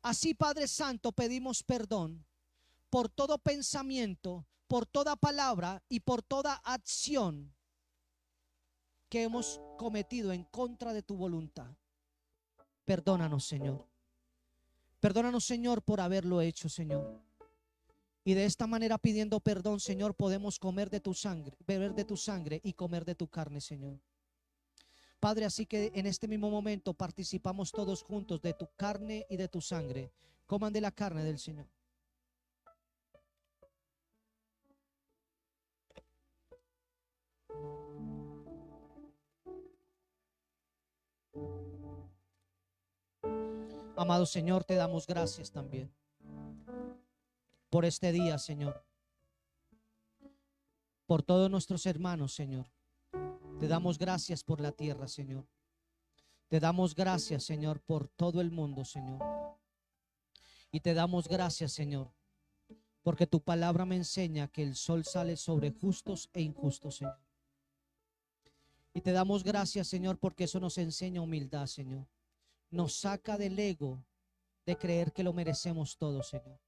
S1: Así, Padre Santo, pedimos perdón por todo pensamiento, por toda palabra y por toda acción que hemos cometido en contra de tu voluntad. Perdónanos, Señor. Perdónanos, Señor, por haberlo hecho, Señor. Y de esta manera, pidiendo perdón, Señor, podemos comer de tu sangre, beber de tu sangre y comer de tu carne, Señor. Padre, así que en este mismo momento participamos todos juntos de tu carne y de tu sangre. Coman de la carne del Señor. Amado Señor, te damos gracias también por este día, Señor. Por todos nuestros hermanos, Señor. Te damos gracias por la tierra, Señor. Te damos gracias, Señor, por todo el mundo, Señor. Y te damos gracias, Señor, porque tu palabra me enseña que el sol sale sobre justos e injustos, Señor. Y te damos gracias, Señor, porque eso nos enseña humildad, Señor. Nos saca del ego de creer que lo merecemos todo, Señor.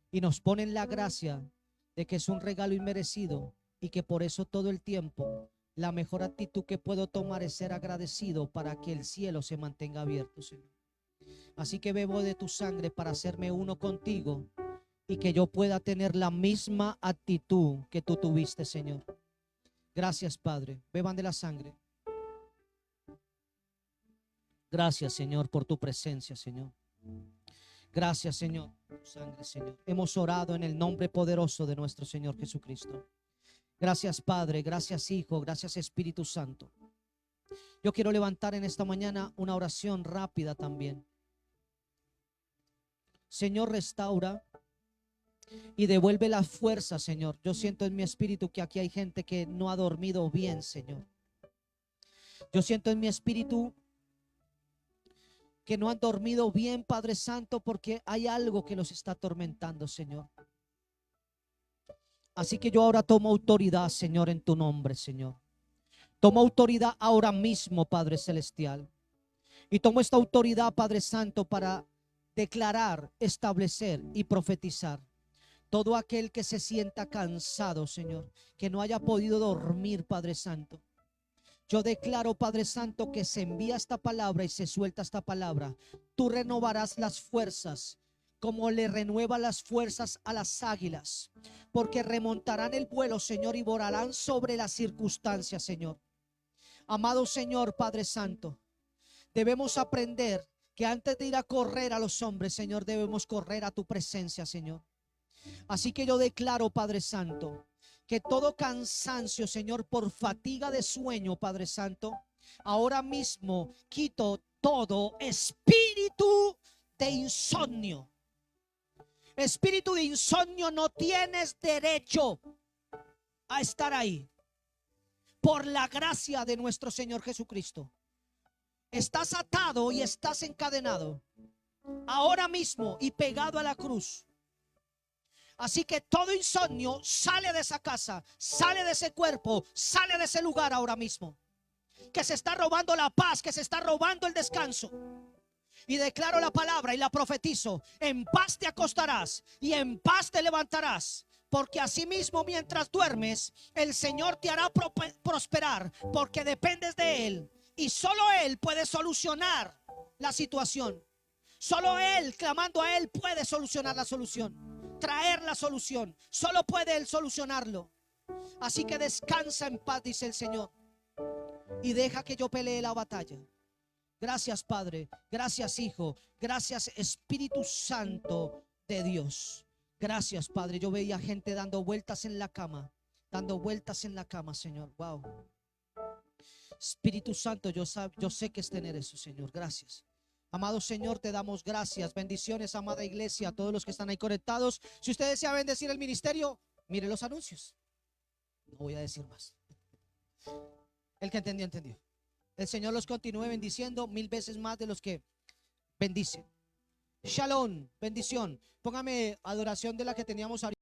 S1: Y nos pone en la gracia de que es un regalo inmerecido y que por eso todo el tiempo la mejor actitud que puedo tomar es ser agradecido para que el cielo se mantenga abierto, Señor. Así que bebo de tu sangre para hacerme uno contigo y que yo pueda tener la misma actitud que tú tuviste, Señor. Gracias, Padre. Beban de la sangre. Gracias, Señor, por tu presencia, Señor. Gracias, Señor, por tu sangre, Señor. Hemos orado en el nombre poderoso de nuestro Señor Jesucristo. Gracias, Padre. Gracias, Hijo. Gracias, Espíritu Santo. Yo quiero levantar en esta mañana una oración rápida también. Señor, restaura y devuelve la fuerza, Señor. Yo siento en mi espíritu que aquí hay gente que no ha dormido bien, Señor. Yo siento en mi espíritu que no han dormido bien, Padre Santo, porque hay algo que los está atormentando, Señor. Así que yo ahora tomo autoridad, Señor, en tu nombre, Señor. Tomo autoridad ahora mismo, Padre Celestial. Y tomo esta autoridad, Padre Santo, para declarar, establecer y profetizar. Todo aquel que se sienta cansado, Señor, que no haya podido dormir, Padre Santo. Yo declaro, Padre Santo, que se envía esta palabra y se suelta esta palabra. Tú renovarás las fuerzas como le renueva las fuerzas a las águilas, porque remontarán el vuelo, Señor, y volarán sobre las circunstancias, Señor. Amado Señor, Padre Santo, debemos aprender que antes de ir a correr a los hombres, Señor, debemos correr a tu presencia, Señor. Así que yo declaro, Padre Santo, que todo cansancio, Señor, por fatiga de sueño, Padre Santo, ahora mismo quito todo espíritu de insomnio. Espíritu de insomnio, no tienes derecho a estar ahí. Por la gracia de nuestro Señor Jesucristo, estás atado y estás encadenado ahora mismo y pegado a la cruz. Así que todo insomnio sale de esa casa, sale de ese cuerpo, sale de ese lugar ahora mismo, que se está robando la paz, que se está robando el descanso. Y declaro la palabra y la profetizo: en paz te acostarás y en paz te levantarás, porque asimismo mientras duermes el Señor te hará prosperar, porque dependes de Él. Y solo Él puede solucionar la situación. Solo Él, clamando a Él, puede solucionar la solución, traer la solución. Solo puede Él solucionarlo. Así que descansa en paz, dice el Señor, y deja que yo pelee la batalla. Gracias, Padre. Gracias, Hijo. Gracias, Espíritu Santo de Dios. Gracias, Padre. Yo veía gente dando vueltas en la cama. Dando vueltas en la cama, Señor. Wow. Espíritu Santo, yo sé que es tener eso, Señor. Gracias. Amado Señor, te damos gracias. Bendiciones, amada iglesia, a todos los que están ahí conectados. Si usted desea bendecir el ministerio, mire los anuncios. No voy a decir más. El que entendió, entendió. El Señor los continúe bendiciendo 1000 veces más de los que bendicen. Shalom, bendición. Póngame adoración de la que teníamos ahorita.